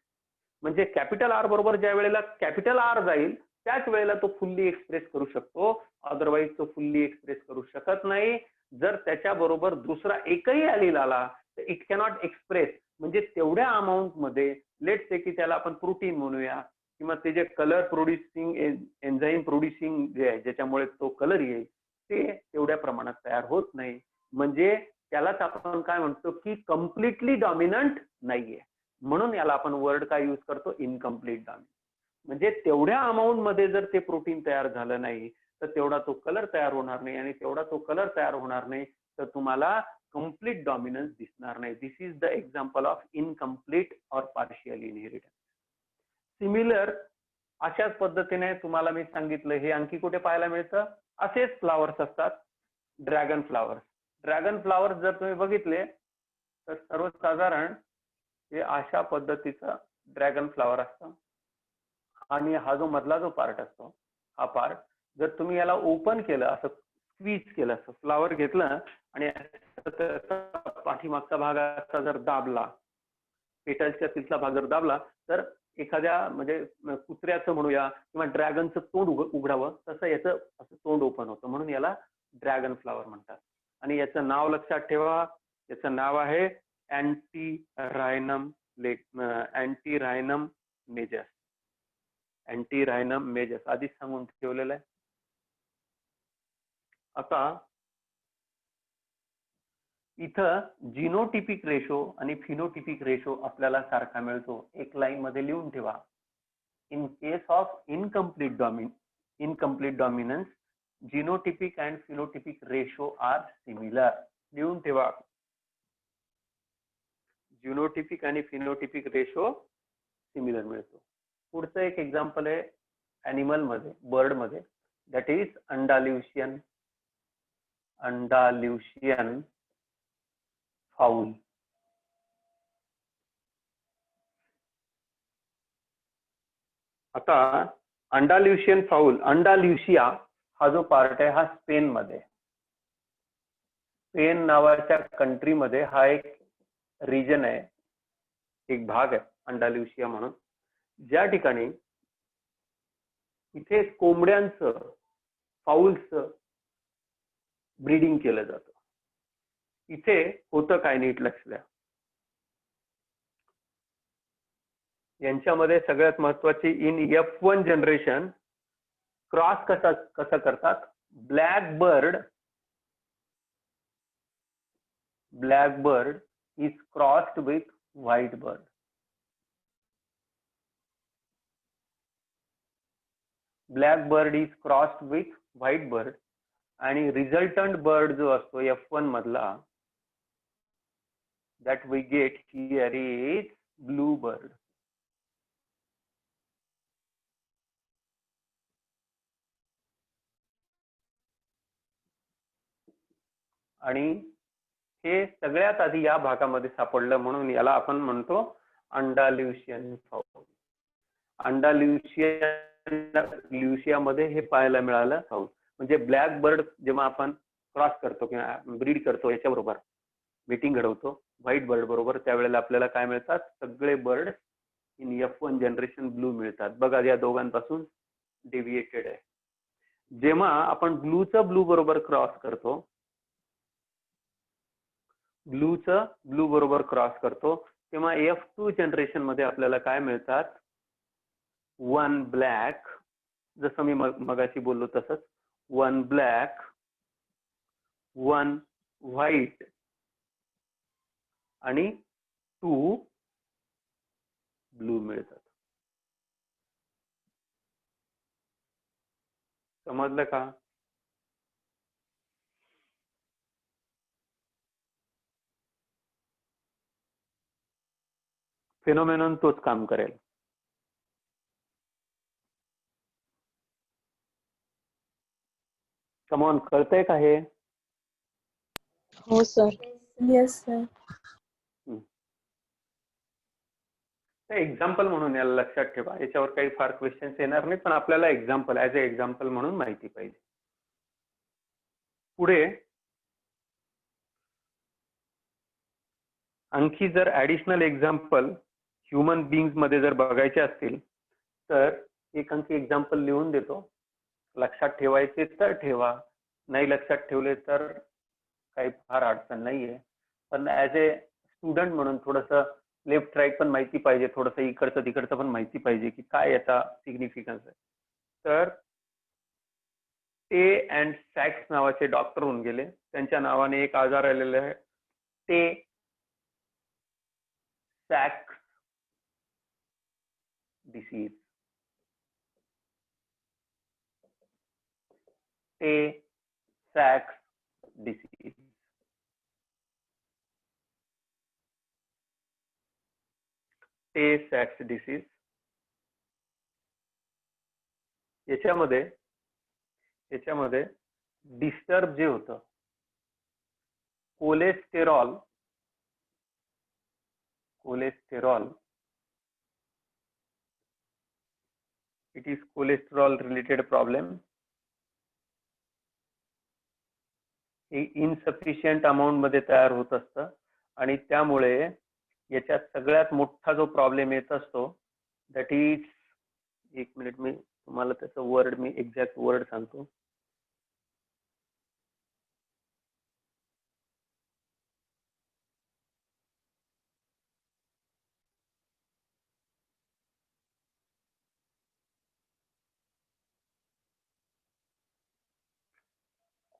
म्हणजे capital R बरोबर ज्या वेळेला capital R जाईल त्याच वेळेला तो fully express करू शकतो. अदरवाईज तो फुल्ली एक्सप्रेस करू शकत नाही. जर त्याच्या बरोबर दुसरा एकही ॲलील आला तर इट कॅनॉट एक्सप्रेस. म्हणजे तेवढ्या अमाऊंट मध्ये, लेट्स से की त्याला आपण प्रोटीन म्हणूया किंवा ते जे कलर प्रोड्युसिंग एन्झाईम प्रोड्युसिंग जे आहे ज्याच्यामुळे तो कलर येईल ते तेवढ्या प्रमाणात तयार होत नाही. म्हणजे त्यालाच आपण काय म्हणतो की कम्प्लिटली डॉमिनंट नाहीये. म्हणून याला आपण वर्ड काय यूज करतो? Incomplete dominant. म्हणजे तेवढ्या अमाऊंट मध्ये जर ते प्रोटीन तयार झालं नाही तर तेवढा तो कलर तयार होणार नाही, आणि तेवढा तो कलर तयार होणार नाही तर तुम्हाला कम्प्लीट डॉमिनन्स दिसणार नाही. This is the example of incomplete or partial inheritance. Similar अशाच पद्धतीने तुम्हाला मी सांगितलं, हे आणखी कुठे पाहायला मिळतं? असेच फ्लावर्स असतात, ड्रॅगन फ्लावर्स. ड्रॅगन फ्लावर्स जर तुम्ही बघितले तर सर्वसाधारण हे अशा पद्धतीचा ड्रॅगन फ्लावर असतं, आणि हा जो मधला जो पार्ट असतो हा पार्ट जर तुम्ही याला ओपन केलं, असं स्क्वीज केलं, असं फ्लावर घेतलं आणि पाठीमागचा भाग असा जर दाबला पेटल्सच्या तिथला भाग जर दाबला तर एखाद्या म्हणजे कुत्र्याचं म्हणूया किंवा ड्रॅगनचं तोंड उघडावं तसं याचं असं तोंड ओपन होतं, म्हणून याला ड्रॅगन फ्लावर म्हणतात. आणि याचं नाव लक्षात ठेवा, याचं नाव आहे अँटीरायनम मेजस. अँटीरायनम मेजस आधीच सांगून ठेवलेलं आहे. आता इथं जिनोटिपिक रेशो आणि फिनोटिपिक रेशो आपल्याला सारखा मिळतो. एक लाईन मध्ये लिहून ठेवा. In case of incomplete dominance genotypic and phenotypic ratio are similar. लिहून ठेवा. जिनोटिपिक आणि फिनोटिपिक रेशो सिमिलर मिळतो. पुढचं एक एक्झाम्पल आहे ॲनिमल मध्ये, बर्ड मध्ये, दॅट इज अंडाल्युशियन फाऊल. आता अंडाल्युशियन फाऊल, अंडाल्युशिया हा जो पार्ट आहे हा स्पेन मध्ये, स्पेन नावाच्या कंट्रीमध्ये हा एक रिजन आहे, एक भाग आहे अंडाल्युशिया म्हणून, ज्या ठिकाणी इथे कोंबड्यांचं, फाऊल्सचं ब्रीडिंग केलं जातं. इथे होतं काय नीट लक्ष द्या. यांच्यामध्ये सगळ्यात महत्वाची इन F1 जनरेशन क्रॉस कसं करतात. Black bird is crossed with white bird. Black bird is crossed with white bird आणि रिझल्टंट बर्ड जो असतो F1 मधला, that we get here is blue bird. आणि हे सगळ्यात आधी या भागामध्ये सापडलं म्हणून याला आपण म्हणतो अंडाल्युशियन फाऊल. अंडाल्युशियामध्ये हे पाहायला मिळालं फाऊल. म्हणजे ब्लॅक बर्ड जेव्हा आपण क्रॉस करतो किंवा ब्रीड करतो, याच्याबरोबर मीटिंग घडवतो व्हाईट बर्ड बरोबर, त्यावेळेला आपल्याला काय मिळतात, सगळे bird in F1 generation blue मिळतात. बघा या दोघांपासून डेव्हिएटेड आहे. जेव्हा आपण ब्लूचं ब्लू बरोबर क्रॉस करतो, ब्लूचं ब्लू बरोबर क्रॉस करतो, तेव्हा F2 जनरेशन मध्ये आपल्याला काय मिळतात, वन ब्लॅक, जसं मी मगाशी बोललो तसंच, वन ब्लॅक, वन व्हाईट आणि 2 ब्लू मिळतात. समजलं का? फिनोमेनॉन तोच काम करेल. कमॉन, कळतंय का हे? हो सर. Yes, sir. एक्झाम्पल म्हणून याला लक्षात ठेवा. याच्यावर काही फार क्वेश्चन्स येणार नाही, पण आपल्याला एक्झाम्पल, ऍज अ एक्झाम्पल म्हणून माहिती पाहिजे. पुढे आणखी जर ऍडिशनल एक्झाम्पल ह्युमन बिंग्स मध्ये जर बघायचे असतील तर एक आणखी एक्झाम्पल लिहून देतो. लक्षात ठेवायचे तर ठेवा, नाही लक्षात ठेवले तर काही फार अडचण नाहीये. पण ऍज ए स्टुडंट म्हणून थोडंसं लेफ्ट राईट पण माहिती पाहिजे, थोडंसं इकडचं तिकडचं पण माहिती पाहिजे की काय याचा सिग्निफिकन्स आहे. तर टे अँड सॅक्स नावाचे डॉक्टर होऊन गेले. त्यांच्या नावाने एक आजार आलेला आहे, टे सॅक्स डिसीज. टे सॅक्स डिसीज. टे सॅक्स डिसीज याच्यामध्ये डिस्टर्ब जे होतं cholesterol, it is cholesterol related problem. Insufficient amount मध्ये तयार होत असतं आणि त्यामुळे याच्यात सगळ्यात मोठा जो प्रॉब्लेम येत असतो दॅट इज, एक मिनिट मी तुम्हाला त्याचं वर्ड, मी एक्झॅक्ट वर्ड सांगतो.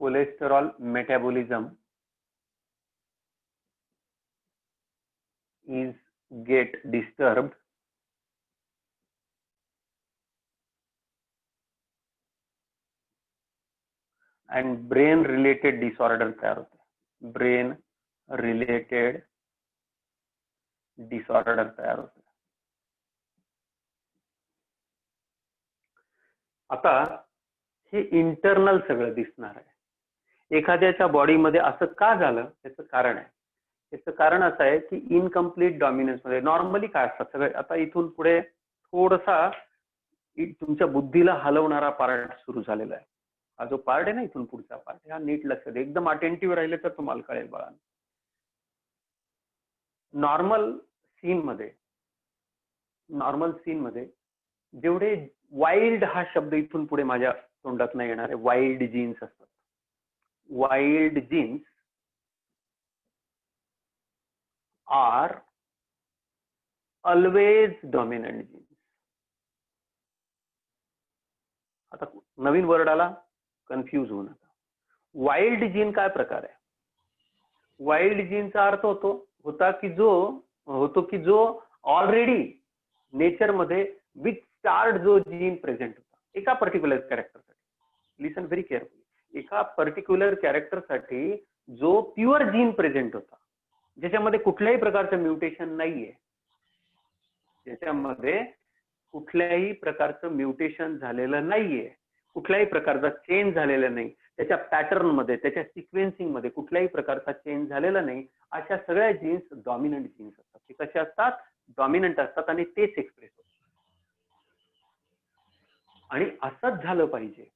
cholesterol metabolism is get disturbed and brain related disorder तयार होते. brain related disorder तयार होते. आता हे इंटरनल सगळं दिसणार आहे. एखाद्याच्या बॉडीमध्ये असं का झालं त्याचं कारण आहे. त्याचं कारण असं आहे की इनकम्प्लीट डॉमिनन्स मध्ये नॉर्मली काय असतात सगळे. आता इथून पुढे थोडासा तुमच्या बुद्धीला हलवणारा पार्ट सुरू झालेला आहे. हा जो पार्ट आहे ना इथून पुढचा पार्ट, हा नीट लक्ष दे, एकदम अटेंटिव्ह राहिले तर तुम्हाला कळेल बघा. नॉर्मल सीन मध्ये जेवढे वाईल्ड हा शब्द इथून पुढे माझ्या तोंडात नाही येणार आहे, वाईल्ड जीन्स असतात. Wild genes are always dominant genes. आता नवीन वर्ड आला, कन्फ्यूज होऊ नका. वाईल्ड जीन काय प्रकार आहे? वाईल्ड जीनचा अर्थ होता की जो ऑलरेडी नेचर मध्ये विथ स्टार्ट जो जीन प्रेझेंट होता एका पर्टिक्युलर कॅरेक्टरसाठी. लिसन व्हेरी केअरफुली. एका पर्टिक्युलर कॅरेक्टरसाठी जो प्युअर जीन प्रेझेंट होता, ज्याच्यामध्ये कुठल्याही प्रकारचं म्युटेशन नाहीये, ज्याच्यामध्ये कुठल्याही प्रकारचं म्युटेशन झालेलं नाहीये, कुठल्याही प्रकारचा चेंज झालेला नाही, त्याच्या पॅटर्न मध्ये, त्याच्या सिक्वेन्सिंग मध्ये कुठल्याही प्रकारचा चेंज झालेला नाही, अशा सगळ्या जीन्स डॉमिनंट जीन्स असतात. ते कसे असतात? डॉमिनंट असतात आणि तेच एक्सप्रेस होतात. आणि असंच झालं पाहिजे.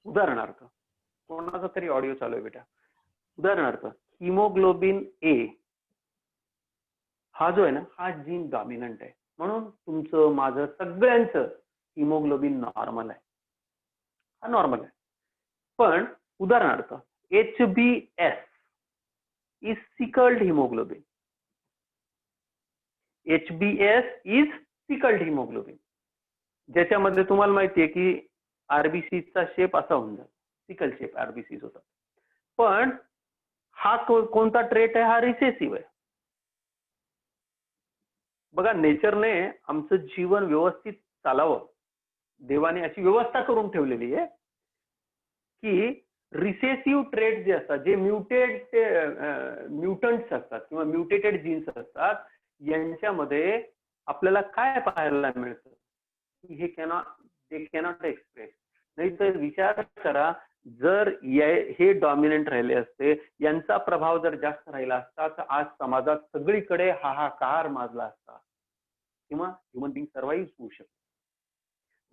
उदाहरणार्थ, कोणाचा तरी ऑडिओ चालू आहे बेटा. उदाहरणार्थ, हिमोग्लोबिन ए हा जो आहे ना, हा जीन डॉमिनंट आहे, म्हणून तुमचं माझं सगळ्यांचं हिमोग्लोबिन नॉर्मल आहे. हा नॉर्मल आहे. पण उदाहरणार्थ HbS is sickled haemoglobin. HbS is sickled haemoglobin, ज्याच्यामध्ये तुम्हाला माहितीये की आरबीसीचा शेप असा होऊन जातो, सिकल शेप आरबीसी होतात. पण हा कोणता ट्रेट आहे? हा रिसेसिव्ह आहे. बघा, नेचरने आमचं जीवन व्यवस्थित चालावं, देवाने अशी व्यवस्था करून ठेवलेली आहे की रिसेसिव्ह ट्रेट जे असतात, जे म्युटंट्स असतात किंवा म्युटेटेड जीन्स असतात, यांच्यामध्ये आपल्याला काय पाहायला मिळतं? हे कॅनॉट एक्सप्रेस. नाही तर विचार करा, जर हे डॉमिनंट राहिले असते, यांचा प्रभाव जर जास्त राहिला असता तर आज समाजात सगळीकडे हाहाकार माजला असता किंवा ह्युमन बिंग सर्वाइव्ह होऊ शकतो.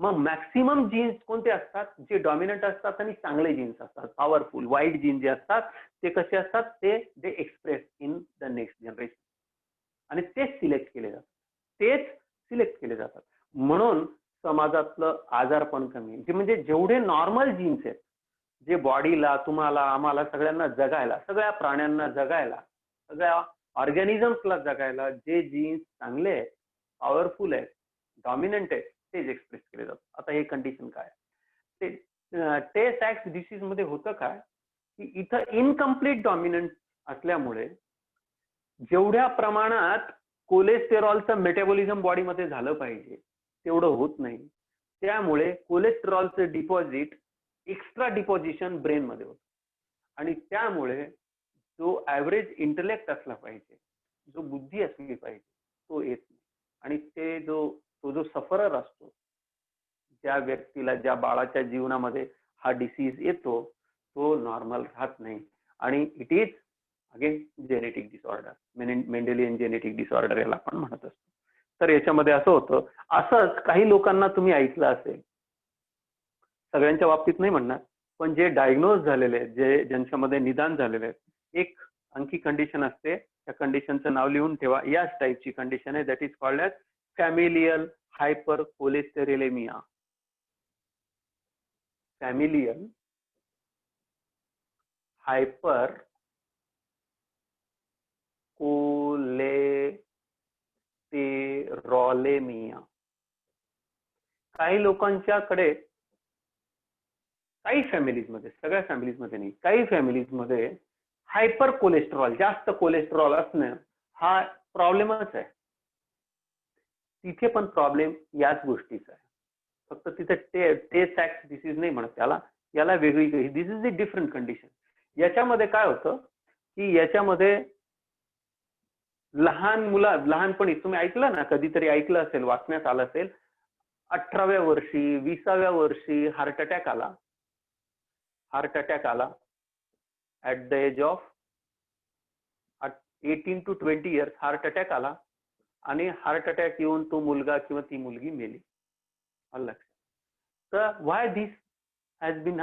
मग मॅक्सिमम जीन्स कोणते असतात? जे डॉमिनंट असतात आणि चांगले जीन्स असतात, पॉवरफुल वाईट जीन जे असतात ते कसे असतात? ते express in the next generation आणि तेच सिलेक्ट केले जातात. म्हणून समाजातलं आजारपण कमी. म्हणजे जेवढे नॉर्मल जीन्स आहेत, जे बॉडीला, तुम्हाला, आम्हाला सगळ्यांना जगायला, सगळ्या प्राण्यांना जगायला, सगळ्या ऑर्गॅनिझम्सला जगायला जे जीन्स चांगले आहेत, पॉवरफुल आहेत, डॉमिनंट आहेत, तेच एक्सप्रेस केले जातात. आता हे कंडिशन काय आहे? ते सॅक्स डिसीज मध्ये होतं काय की इथं इनकम्प्लीट डॉमिनंट असल्यामुळे जेवढ्या प्रमाणात कोलेस्टेरॉलचं मेटाबॉलिझम बॉडीमध्ये झालं पाहिजे तेवढं होत नाही. त्यामुळे कोलेस्टेरॉलचं डिपॉझिट, एक्स्ट्रा डिपॉझिशन ब्रेन मध्ये होतं आणि त्यामुळे जो ऍव्हरेज इंटेलेक्ट असला पाहिजे, जो बुद्धी असली पाहिजे, तो येत नाही. आणि तो जो सफरर असतो, ज्या व्यक्तीला, ज्या बाळाच्या जीवनामध्ये हा डिसीज येतो, तो नॉर्मल राहत नाही. आणि it is again genetic disorder, Mendelian genetic disorder याला आपण म्हणत असतो. तर याच्यामध्ये असं होतं. असंच काही लोकांना तुम्ही ऐकलं असेल, सगळ्यांच्या बाबतीत नाही म्हणणार, पण जे डायग्नोज झालेले आहेत, ज्यांच्यामध्ये निदान झालेले आहेत, एक आणखी कंडिशन असते, त्या कंडिशनचं नाव लिहून ठेवा. याच टाईपची कंडिशन आहे, that is called as familial hypercholesterolemia. Familial hypercholesterolemia. काही लोकांच्याकडे, काही फॅमिलीजमध्ये, सगळ्या फॅमिलीजमध्ये नाही, काही फॅमिलीजमध्ये हायपर कोलेस्ट्रॉल, जास्त कोलेस्ट्रॉल असणं हा प्रॉब्लेमच आहे. तिथे पण प्रॉब्लेम याच गोष्टीचा आहे, फक्त तिथे टे सॅक्स डिसीज नाही म्हणत त्याला, याला वेगळी, दिस इज अ डिफरंट कंडिशन. याच्यामध्ये काय होतं की याच्यामध्ये लहान मुलं, लहानपणी तुम्ही ऐकलं ना, कधीतरी ऐकलं असेल, वाचण्यात आलं असेल, 18व्या वर्षी 20व्या वर्षी हार्ट अटॅक आला at the age of 18 to 20 years heart attack आला आणि हार्ट अटॅक येऊन तो मुलगा किंवा ती मुलगी मेली. लक्षात. तर why this has been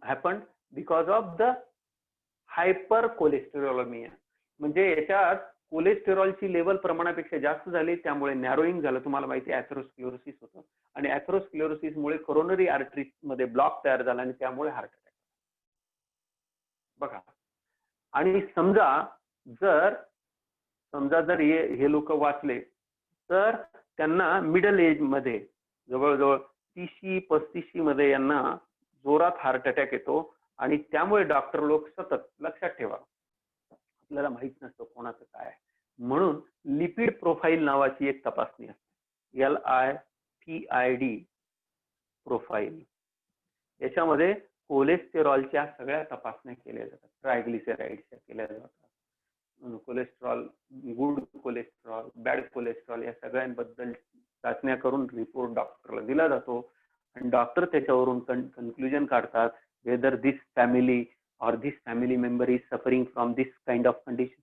happened? Because of the hypercholesterolemia. म्हणजे याच्यात कोलेस्टेरॉलची लेवल प्रमाणापेक्षा जास्त झाली, त्यामुळे नॅरोईंग झालं. तुम्हाला माहिती आहे ॲथेरोस्क्लेरोसिस होतं, आणि ॲथेरोस्क्लेरोसिसमुळे कोरोनरी आर्टरी मध्ये ब्लॉक तयार झाला आणि त्यामुळे हार्ट अटॅक. बघा, आणि समजा जर हे लोक वाचले तर त्यांना मिडल एज मध्ये, जवळजवळ 30-35 मध्ये यांना जोरात हार्ट अटॅक येतो, आणि त्यामुळे डॉक्टर लोक सतत, लक्षात ठेवा, आपल्याला माहित नसतं कोणाचं काय आहे, म्हणून लिपिड प्रोफाईल नावाची एक तपासणी असते, LIPID प्रोफाईल. याच्यामध्ये कोलेस्टेरॉलच्या सगळ्या तपासण्या केल्या जातात, ट्रायग्लिसराईडच्या केल्या जातात, cholesterol, good cholesterol, bad cholesterol, या सगळ्यांबद्दल चाचण्या करून रिपोर्ट डॉक्टरला दिला जातो, आणि डॉक्टर त्याच्यावरून कन्क्लुजन काढतात whether this family or this family member is suffering from this kind of condition.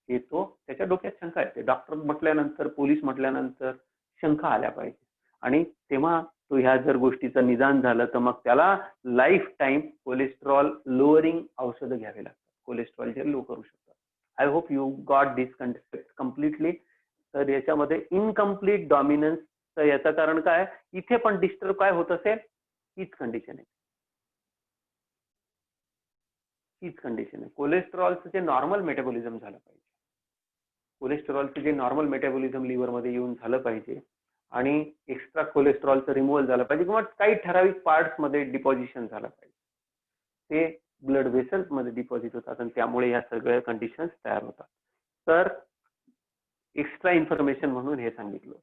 हे तो त्याच्या डोक्यात शंका येते. डॉक्टर म्हटल्यानंतर, पोलीस म्हटल्यानंतर शंका आल्या पाहिजे, आणि तेव्हा तो ह्या जर गोष्टीचं निदान झालं तर मग त्याला लाईफ टाइम कोलेस्ट्रॉल लोअरिंग औषधं घ्यावे लागतात, कोलेस्ट्रॉल जे लो करू शकतात. I hope you got this concept completely. तर याच्यामध्ये इनकम्प्लीट डॉमिनन्स, तर याचं कारण काय, इथे पण डिस्टर्ब काय होत असेल, हीच कंडिशन आहे. कोलेस्ट्रॉलचं जे नॉर्मल मेटाबॉलिझम झालं पाहिजे, कोलेस्ट्रॉलचं जे नॉर्मल मेटाबॉलिझम लिव्हरमध्ये येऊन झालं पाहिजे, आणि एक्स्ट्रा कोलेस्ट्रॉलचं रिमूव्हल झालं पाहिजे, किंवा काही ठराविक पार्ट्स मध्ये डिपॉझिशन झालं पाहिजे, ते ब्लड व्हेसल्स मध्ये डिपॉझिट होतात, आणि त्यामुळे या सगळ्या कंडिशन्स तयार होतात. तर एक्स्ट्रा इन्फॉर्मेशन म्हणून हे सांगितलं.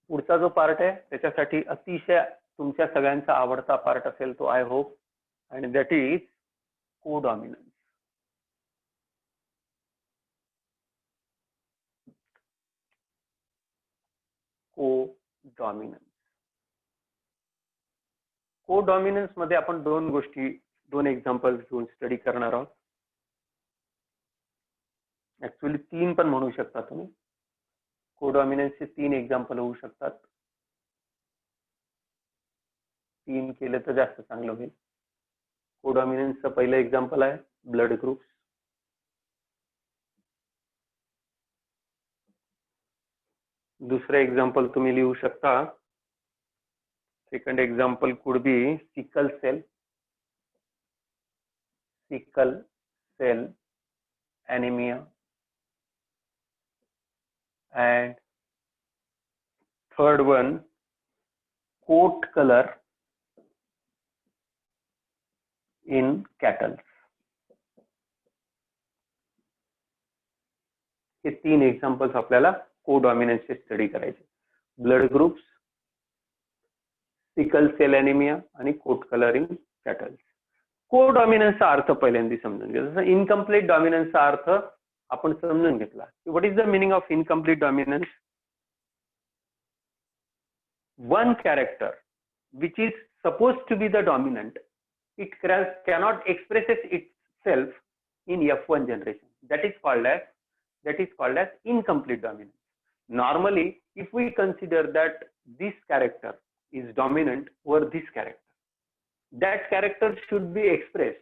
पुढचा जो पार्ट आहे त्याच्यासाठी अतिशय तुमच्या सगळ्यांचा आवडता पार्ट असेल तो, आय होप, आणि दॅट इज कोडॉमिनन्स. कोडॉमिनन्स मध्ये आपण दोन एक्झाम्पल्स घेऊन स्टडी करणार आहोत. ऍक्च्युअली 3 पण म्हणू शकता तुम्ही. कोडॉमिनन्सचे 3 एक्झाम्पल होऊ शकतात. 3 केले तर जास्त चांगलं होईल. कोडॉमिनन्सचं पहिलं एक्झाम्पल आहे ब्लड ग्रुप्स. दुसरं एक्झाम्पल तुम्ही लिहू शकता, second example could be sickle cell anemia, and third one coat color in cattle. हे 3 एक्झाम्पल्स आपल्याला कोडॉमिनन्सचे स्टडी करायचे. Blood groups, sickle cell anemia आणि कोट कलर इन कॅटल. कोडॉमिनन्सचा अर्थ पहिल्यांदा समजून घ्या. जसं इनकम्प्लीट डॉमिनन्सचा अर्थ आपण समजून घेतला. What is the meaning of incomplete dominance? One character which is supposed to be the dominant, it cannot express itself in F1 generation. That is called as incomplete dominance. Normally, if we consider that this character is dominant over this character, that character should be expressed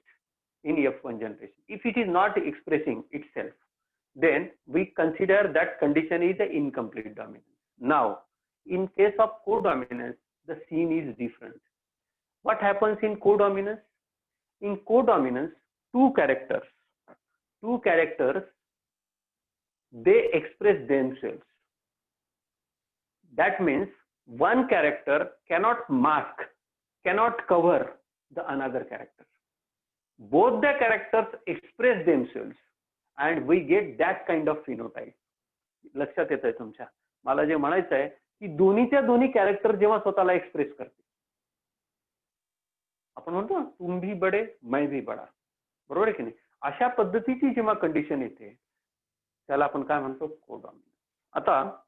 in F1 generation. If it is not expressing itself, then we consider that condition is an incomplete dominance. Now, in case of codominance, the scene is different. What happens in codominance? In codominance, two characters, they express themselves. That means one character cannot mask, cannot cover the another character. Both the characters express themselves and we get that kind of phenotype. लक्षात येतंय तुमच्या? मला जे म्हणायचं आहे की दोन्हीच्या दोन्ही कॅरेक्टर जेव्हा स्वतःला एक्सप्रेस करते, आपण म्हणतो ना तुम भी बडे मैं भी बडा, बरोबर आहे की नाही? अशा पद्धतीची जेव्हा कंडिशन येते त्याला आपण काय म्हणतो? कोडॉमिनन्स. आता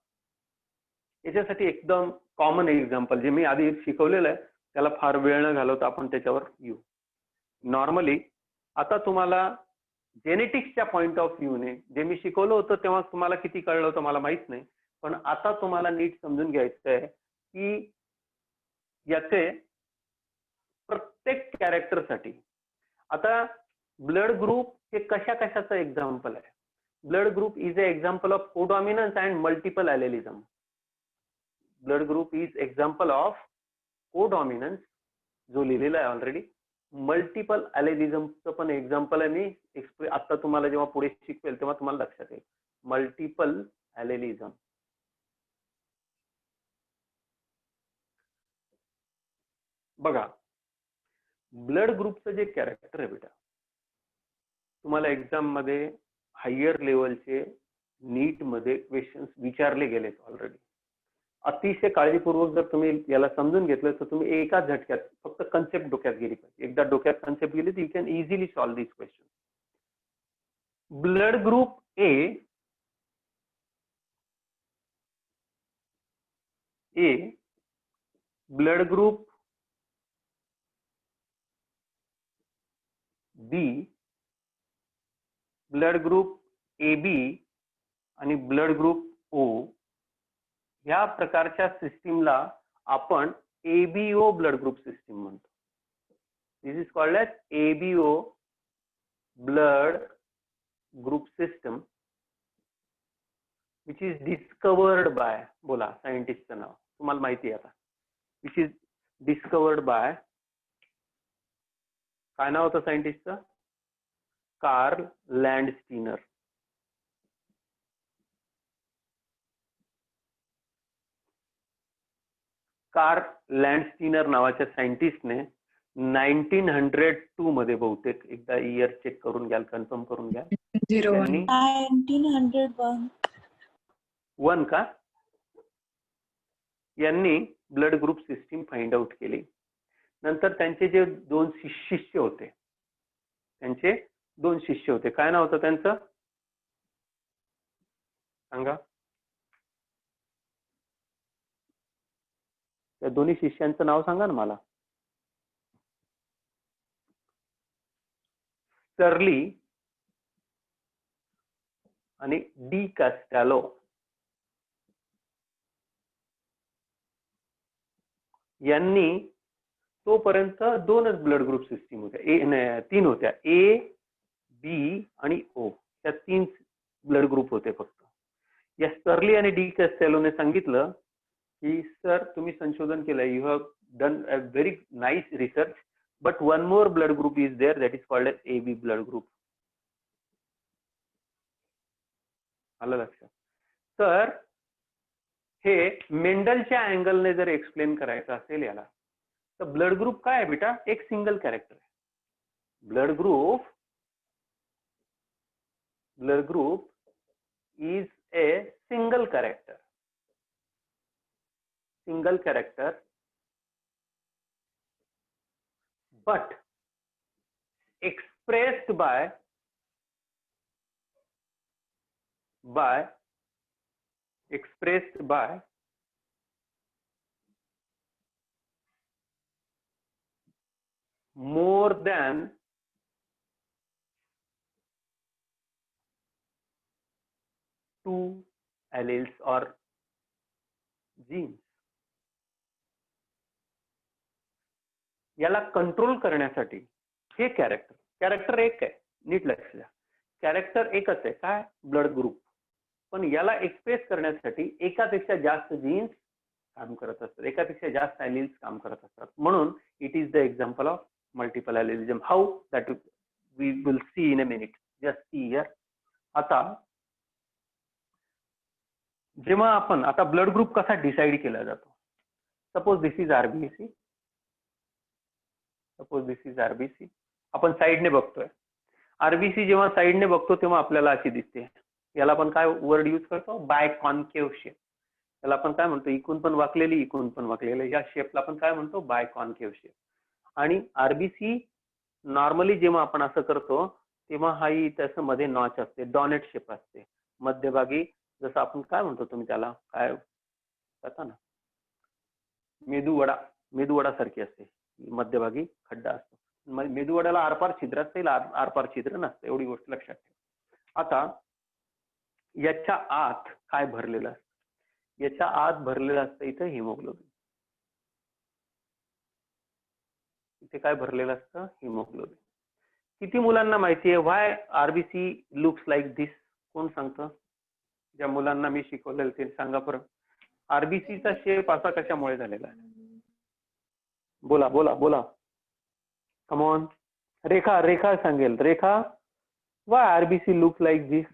याच्यासाठी एकदम कॉमन एक्झाम्पल जे मी आधी शिकवलेलं आहे त्याला फार वेळ न घालवता आपण त्याच्यावर येऊ. नॉर्मली आता तुम्हाला जेनेटिक्सच्या पॉइंट ऑफ व्ह्यूने जे मी शिकवलं होतं तेव्हा तुम्हाला किती कळलं होतं मला माहित नाही, पण आता तुम्हाला नीट समजून घ्यायचं आहे की याचे प्रत्येक कॅरेक्टरसाठी आता ब्लड ग्रुप हे कशा कशाचं एक्झाम्पल आहे? Blood group is a example of codominance and multiple allelism. Blood group is example of codominance जो लिहिलेला आहे ऑलरेडी. मल्टिपल ॲलेलिझमचं पण एक्झाम्पल आहे मी आता तुम्हाला जेव्हा पुढे शिकवेल तेव्हा तुम्हाला लक्षात येईल. मल्टिपल ॲलेलिझम बघा, ब्लड ग्रुपचं जे कॅरेक्टर आहे बेटा, तुम्हाला एक्झाम मध्ये हायर लेवलचे नीट मध्ये क्वेश्चन्स विचारले गेलेत ऑलरेडी. अतिशय काळजीपूर्वक जर तुम्ही याला समजून घेतलं तर तुम्ही एका झटक्यात फक्त कन्सेप्ट डोक्यात गेली पाहिजे. एकदा डोक्यात कन्सेप्ट गेली तर you can easily solve this question. Blood group A blood group B, blood group A B आणि ब्लड ग्रुप ओ या प्रकारच्या सिस्टीमला आपण एबीओ ब्लड ग्रुप सिस्टीम म्हणतो. This is called as ABO blood group system which is discovered by, बोला सायंटिस्टचं नाव तुम्हाला माहिती आहे आता, विच इज डिस्कवर्ड बाय, काय नाव होतं सायंटिस्टचं? कार्ल लँडस्टीनर. कार्ल लँडस्टीनर नावाच्या सायंटिस्टने 1902 मध्ये, बहुतेक एकदा इयर चेक करून घ्याल, कन्फर्म करून घ्या. 1901 का? यांनी blood group system find out केली. नंतर त्यांचे जे दोन शिष्य होते, काय नाव होतं त्यांचं सांगा? त्या दोन्ही शिष्यांचं नाव सांगा ना मला. स्टर्ली आणि डी कास्टॅलो. यांनी तोपर्यंत दोनच ब्लड ग्रुप सिस्टीम होत्या, तीन होत्या, ए बी आणि ओ, या तीन ब्लड ग्रुप होते फक्त. या स्टर्ली आणि डी कास्टॅलोने सांगितलं की सर तुम्ही संशोधन केलं, you have done a very nice research, but one more blood group is there that is called as A B blood group. आलं लक्षात? तर हे मेंडलच्या अँगलने जर एक्सप्लेन करायचं असेल याला, तर ब्लड ग्रुप काय आहे बेटा? एक सिंगल कॅरेक्टर आहे. Blood group is a single character, but expressed by more than two alleles or genes. याला कंट्रोल करण्यासाठी हे कॅरेक्टर एक आहे, नीट लक्ष द्या. कॅरेक्टर एकच आहे, काय? Blood group. पण याला एक्सप्रेस करण्यासाठी एकापेक्षा जास्त जीन्स काम करत असतात, एकापेक्षा जास्त ॲलिल्स काम करत असतात. म्हणून it is the example of multiple allelism. How? That we will see in a minute. Just see here. आता जेव्हा आपण आता ब्लड ग्रुप कसा डिसाइड केला जातो? Suppose this is RBC. आपण साईडने बघतोय. आरबीसी जेव्हा साईडने बघतो तेव्हा आपल्याला अशी दिसते. याला आपण काय वर्ड यूज करतो? Biconcave shape. त्याला आपण काय म्हणतो? इकून पण वाकलेली, इकून पण वाकलेली. या शेपला आपण काय म्हणतो? Biconcave shape. आणि आरबीसी नॉर्मली जेव्हा आपण असं करतो तेव्हा हाही त्याचं मध्ये नॉच असते, डॉनेट शेप असते मध्यभागी. जसं आपण काय म्हणतो, तुम्ही त्याला काय करता ना, मेदूवडा सारखी असते, मध्यभागी खड्डा असतो. मेदूवड्याला आरपार छिद्र असते, आरपार छिद्र नसतं. एवढी गोष्ट लक्षात ठेवा. आता याच्या आत काय भरलेलं असतं? याच्या आत भरलेलं असतं इथं हिमोग्लोबिन. इथे काय भरलेलं असतं? हिमोग्लोबिन. किती मुलांना माहिती आहे व्हाय आरबीसी लुक्स लाईक दिस? कोण सांगतं? ज्या मुलांना मी शिकवलेलं ते सांगा बरं. आरबीसीचा शेप असा कशामुळे झालेला आहे? बोला बोला बोला, कमॉन. रेखा सांगेल. रेखा, व्हाय आरबीसी लुक्स लाईक दिस?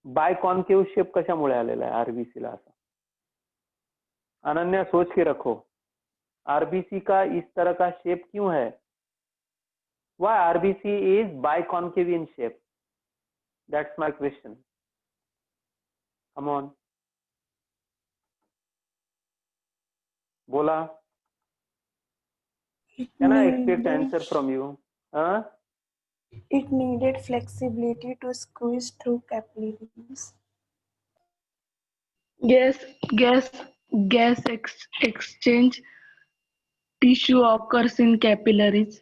बाय कॉन्केव शेप कशामुळे आलेला आहे आरबीसी ला असा? अनन्या, सोच के रखो. आरबीसी का इस तरह का शेप क्यों है? व्हाई RBC is by concave in shape? That's my question. Come on, बोला. Can I expect answer from you? It needed flexibility to squeeze through capillaries. Gas exchange tissue occurs in capillaries.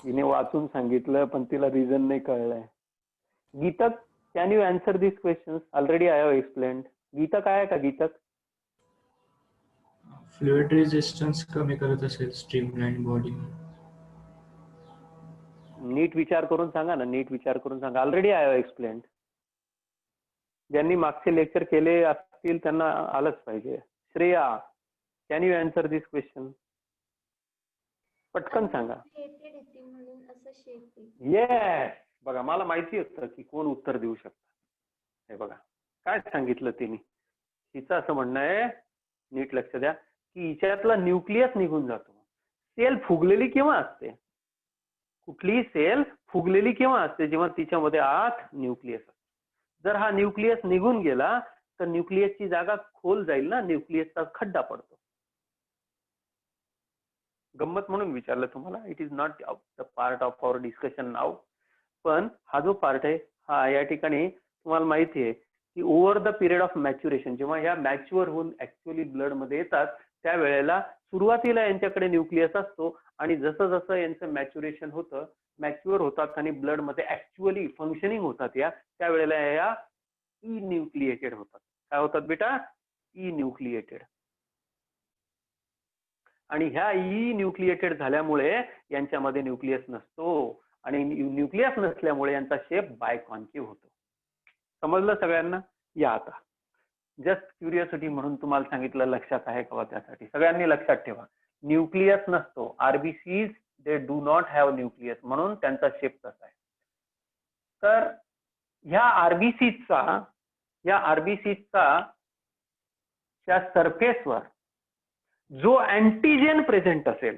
तिने वाचून सांगितलं पण तिला reason नाही कळलंय. गीतक, can you answer this questions? Already I have explained. गीतक आहे का? गीतक, फ्लुइड रेजिस्टन्स कमी करत असेल स्ट्रीमलाईन बॉडी. नीट विचार करून सांगा ना, नीट विचार करून सांगा. Already I have explained. ज्यांनी मागचे लेक्चर केले असतील त्यांना आलंच पाहिजे. Shreya, can you answer this question? पटकन सांगा. येस, बघा मला माहिती होतं की कोण उत्तर देऊ शकतं. हे बघा काय सांगितलं तिने. तिचं असं म्हणणं आहे, नीट लक्ष द्या, की हिच्यातला न्यूक्लियस निघून जातो. सेल फुगलेली केव्हा असते? कुठलीही सेल फुगलेली केव्हा असते? जेव्हा तिच्यामध्ये आत न्यूक्लियस असतो. जर हा न्यूक्लियस निघून गेला तर न्यूक्लियसची जागा खोल जाईल ना, न्यूक्लियसचा खड्डा पडतो. गंमत म्हणून विचारलं तुम्हाला. It is not the part of our discussion नाव. पण हा जो पार्ट आहे हा या ठिकाणी तुम्हाला माहिती आहे की over the period of maturation, जेव्हा ह्या मॅच्युअर होऊन ऍक्च्युअली ब्लड मध्ये येतात त्यावेळेला सुरुवातीला यांच्याकडे न्यूक्लियस असतो आणि जसं जसं यांचं मॅच्युरेशन होतं, मॅच्युअर होतात आणि ब्लड मध्ये ऍक्च्युअली फंक्शनिंग होतात या, त्यावेळेला या ई न्यूक्लिएटेड होतात. काय होतात बेटा? E nucleated. आणि ह्या ई न्यूक्लिएटेड झाल्यामुळे यांच्यामध्ये न्यूक्लियस नसतो आणि न्यूक्लियस नसल्यामुळे यांचा शेप बाय कॉन्केव्ह होतो. समजलं सगळ्यांना? या आता जस्ट क्युरियोसिटी म्हणून तुम्हाला सांगितलं, लक्षात आहे का? त्यासाठी सगळ्यांनी लक्षात ठेवा, न्यूक्लियस नसतो. RBCs they do not have nucleus, म्हणून त्यांचा शेप तसा आहे. तर ह्या आरबीसीचा त्या सरफेसवर जो अँटीजेन प्रेझेंट असेल,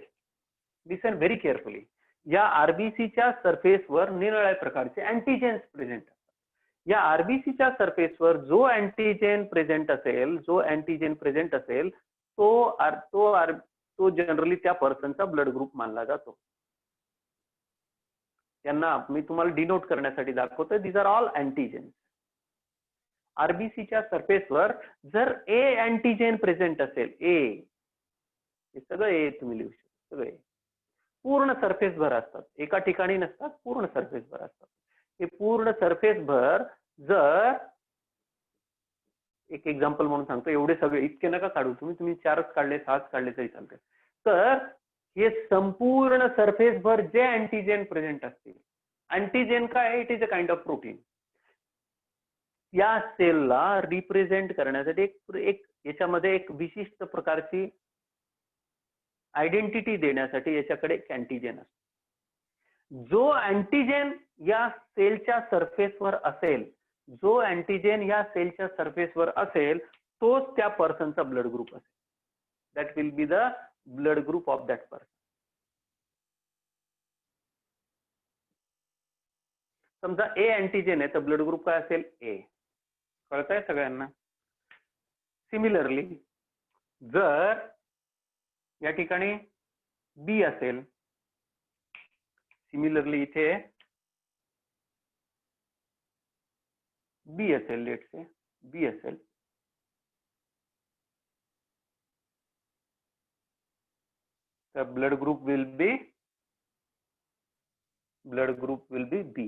लिसन व्हेरी केअरफुली, या आरबीसीच्या सरफेसवर निरनिराळ्या प्रकारचे अँटीजेन्स प्रेझेंट असतात. या आरबीसीच्या सरफेसवर जो अँटीजेन प्रेझेंट असेल तो जनरली त्या पर्सनचा ब्लड ग्रुप मानला जातो. त्यांना मी तुम्हाला डिनोट करण्यासाठी दाखवतोय, दीज आर ऑल अँटीजेन्स. आरबीसीच्या सरफेसवर जर ए अँटीजेन प्रेझेंट असेल, हे सगळं ए तुम्ही लिहू शकता, सगळे पूर्ण सरफेस भर असतात, एका ठिकाणी नसतात, पूर्ण सरफेस भर असतात. हे पूर्ण सरफेस भर जर एक एक्झाम्पल म्हणून सांगतो, एवढे सगळे इतके नका काढू तुम्ही 4च काढले 6च काढले तरी चालते. तर हे संपूर्ण सरफेस भर जे अँटीजेन प्रेझेंट असतील, अँटीजेन काय, it is a kind of protein. या सेलला रिप्रेझेंट करण्यासाठी एक याच्यामध्ये एक विशिष्ट प्रकारची आयडेंटिटी देण्यासाठी याच्याकडे एक अँटीजेन असतो. जो अँटीजेन या सेलच्या सरफेसवर असेल, जो अँटीजेन या सेलच्या सरफेसवर असेल, तोच त्या पर्सनचा ब्लड ग्रुप असेल. That will be the blood group of that person. समजा ए अँटीजेन आहे तर ब्लड ग्रुप काय असेल, ए. कळतंय सगळ्यांना? सिमिलरली जर या ठिकाणी बी असेल, सिमिलरली इथे बी असेल, लेट से बी असेल, तर ब्लड ग्रुप विल बी बी.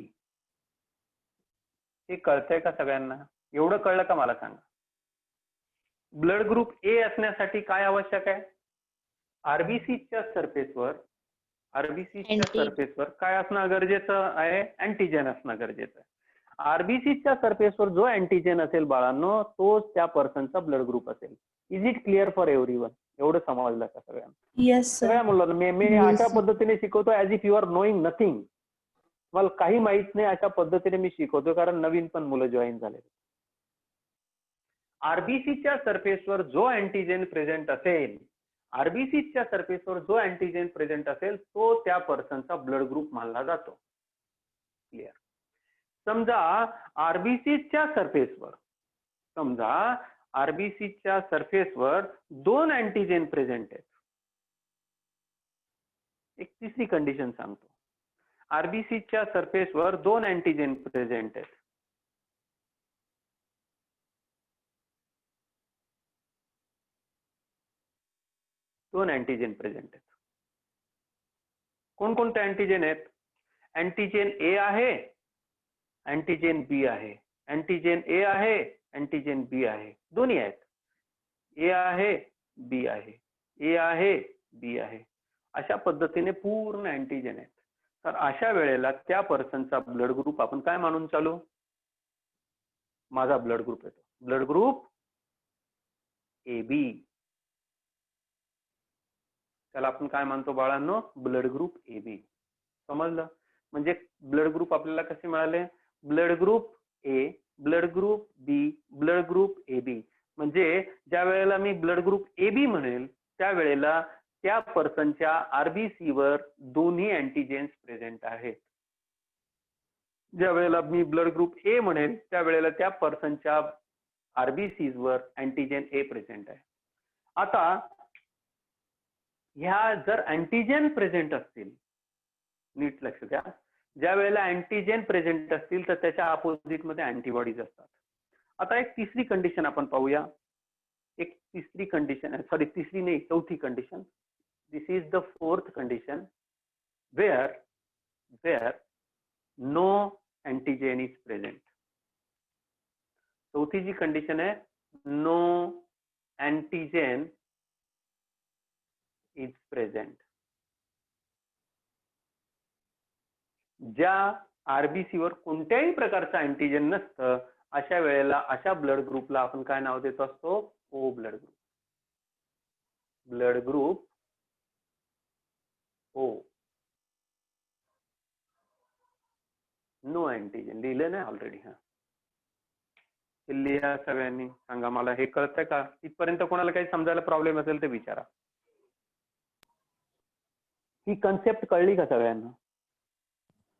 हे कळतंय का सगळ्यांना? एवढं कळलं का मला सांगा. ब्लड ग्रुप ए असण्यासाठी काय आवश्यक आहे? आरबीसीच्या सरफेसवर काय असणं गरजेचं आहे? अँटीजेन असणं गरजेचं आहे. आरबीसीच्या सरफेसवर जो अँटीजेन असेल बाळांनो, तोच त्या पर्सनचा ब्लड ग्रुप असेल. Is it clear for everyone? एवढं समजलं का सगळ्यांना? Yes sir. सगळ्या मुलांना मी अशा पद्धतीने शिकवतो as if you are knowing nothing. मला काही माहित नाही अशा पद्धतीने मी शिकवतो, कारण नवीन पण मुलं जॉईन झाले. आरबीसीच्या सरफेसवर जो अँटीजेन प्रेझेंट असेल, आरबीसीच्या सरफेसवर जो अँटीजेन प्रेझेंट असेल, तो त्या पर्सनचा ब्लड ग्रुप मानला जातो. क्लिअर? समजा आरबीसीच्या सरफेसवर 2 अँटीजेन प्रेझेंट आहेत. एक तिसरी कंडिशन सांगतो. आरबीसीच्या सरफेसवर 2 अँटीजेन प्रेझेंट आहेत. दोन अँटीजेन प्रेझेंट आहेत. कोणकोणते अँटीजेन आहेत? अँटीजेन ए आहे, अँटीजेन बी आहे. अँटीजेन ए आहे, अँटीजेन बी आहे. दोन्ही आहेत. ए आहे, बी आहे, ए आहे, बी आहे. अशा पद्धतीने पूर्ण अँटीजेन आहेत. तर अशा वेळेला त्या पर्सनचा ब्लड ग्रुप आपण काय मानून चालू? माझा ब्लड ग्रुप येतो, ब्लड ग्रुप ए बी. त्याला आपण काय मानतो बाळांनो? Blood group A B. समजलं? म्हणजे ब्लड ग्रुप आपल्याला कसे मिळाले? Blood group A, blood group B, blood group A B. म्हणजे ज्या वेळेला मी ब्लड ग्रुप ए बी म्हणेल, त्यावेळेला त्या पर्सनच्या आरबीसी वर दोन्ही अँटीजेन्स प्रेझेंट आहेत. ज्या वेळेला मी ब्लड ग्रुप ए म्हणेल, त्यावेळेला त्या पर्सनच्या आरबीसीज वर अँटीजेन ए प्रेझेंट आहे. आता ह्या जर अँटीजेन प्रेझेंट असतील, नीट लक्ष द्या, ज्या वेळेला अँटीजेन प्रेझेंट असतील तर त्याच्या अपोजिट मध्ये अँटीबॉडीज असतात. आता एक तिसरी कंडिशन आपण पाहूया. एक तिसरी कंडिशन, सॉरी तिसरी नाही, चौथी condition. This is the fourth condition where no antigen is present. चौथी जी कंडिशन आहे, नो अँटीजेन इज प्रेझेंट. ज्या आरबीसी वर कोणत्याही प्रकारचं अँटीजेन नसतं, अशा वेळेला अशा ब्लड ग्रुपला आपण काय नाव देत असतो? O blood group. Blood group O. No antigen लिहिलं नाही ऑलरेडी? हा, लिहा सगळ्यांनी. सांगा मला हे कळतंय का? इथपर्यंत कोणाला काही समजायला प्रॉब्लेम असेल तर विचारा. ही कन्सेप्ट कळली का सगळ्यांना?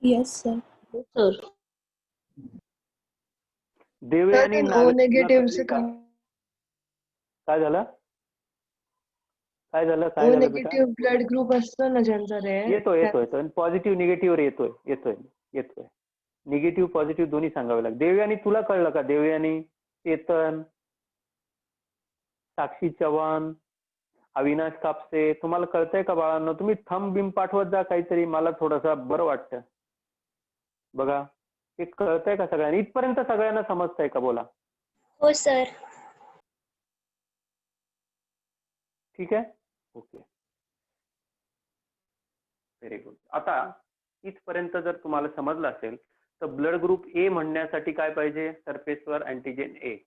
Yes sir. सर देवयानी ओ नेगेटिव्ह से काय झालं? काय झालं? ओ नेगेटिव्ह ब्लड ग्रुप असतो ना ज्यांचा रे. येतोय पॉझिटिव्ह निगेटिव्ह येतोय. निगेटिव्ह पॉझिटिव्ह दोन्ही सांगावे लागेल. देवयानी तुला कळलं का? देवयानी, चेतन, साक्षी चव्हाण, अविनाश कापसे, तुम्हाला कळतंय का बाळांनो? तुम्ही थंब बिंब पाठवत जा काहीतरी, मला थोडंसं बरं वाटतं. बघा हे कळतंय का सगळ्यांना? इथपर्यंत सगळ्यांना समजतंय का? बोला. हो सर. ठीक आहे, ओके, व्हेरी गुड. आता इथपर्यंत जर तुम्हाला समजलं असेल तर ब्लड ग्रुप ए म्हणण्यासाठी काय पाहिजे, सरफेसवर अँटीजेन ए.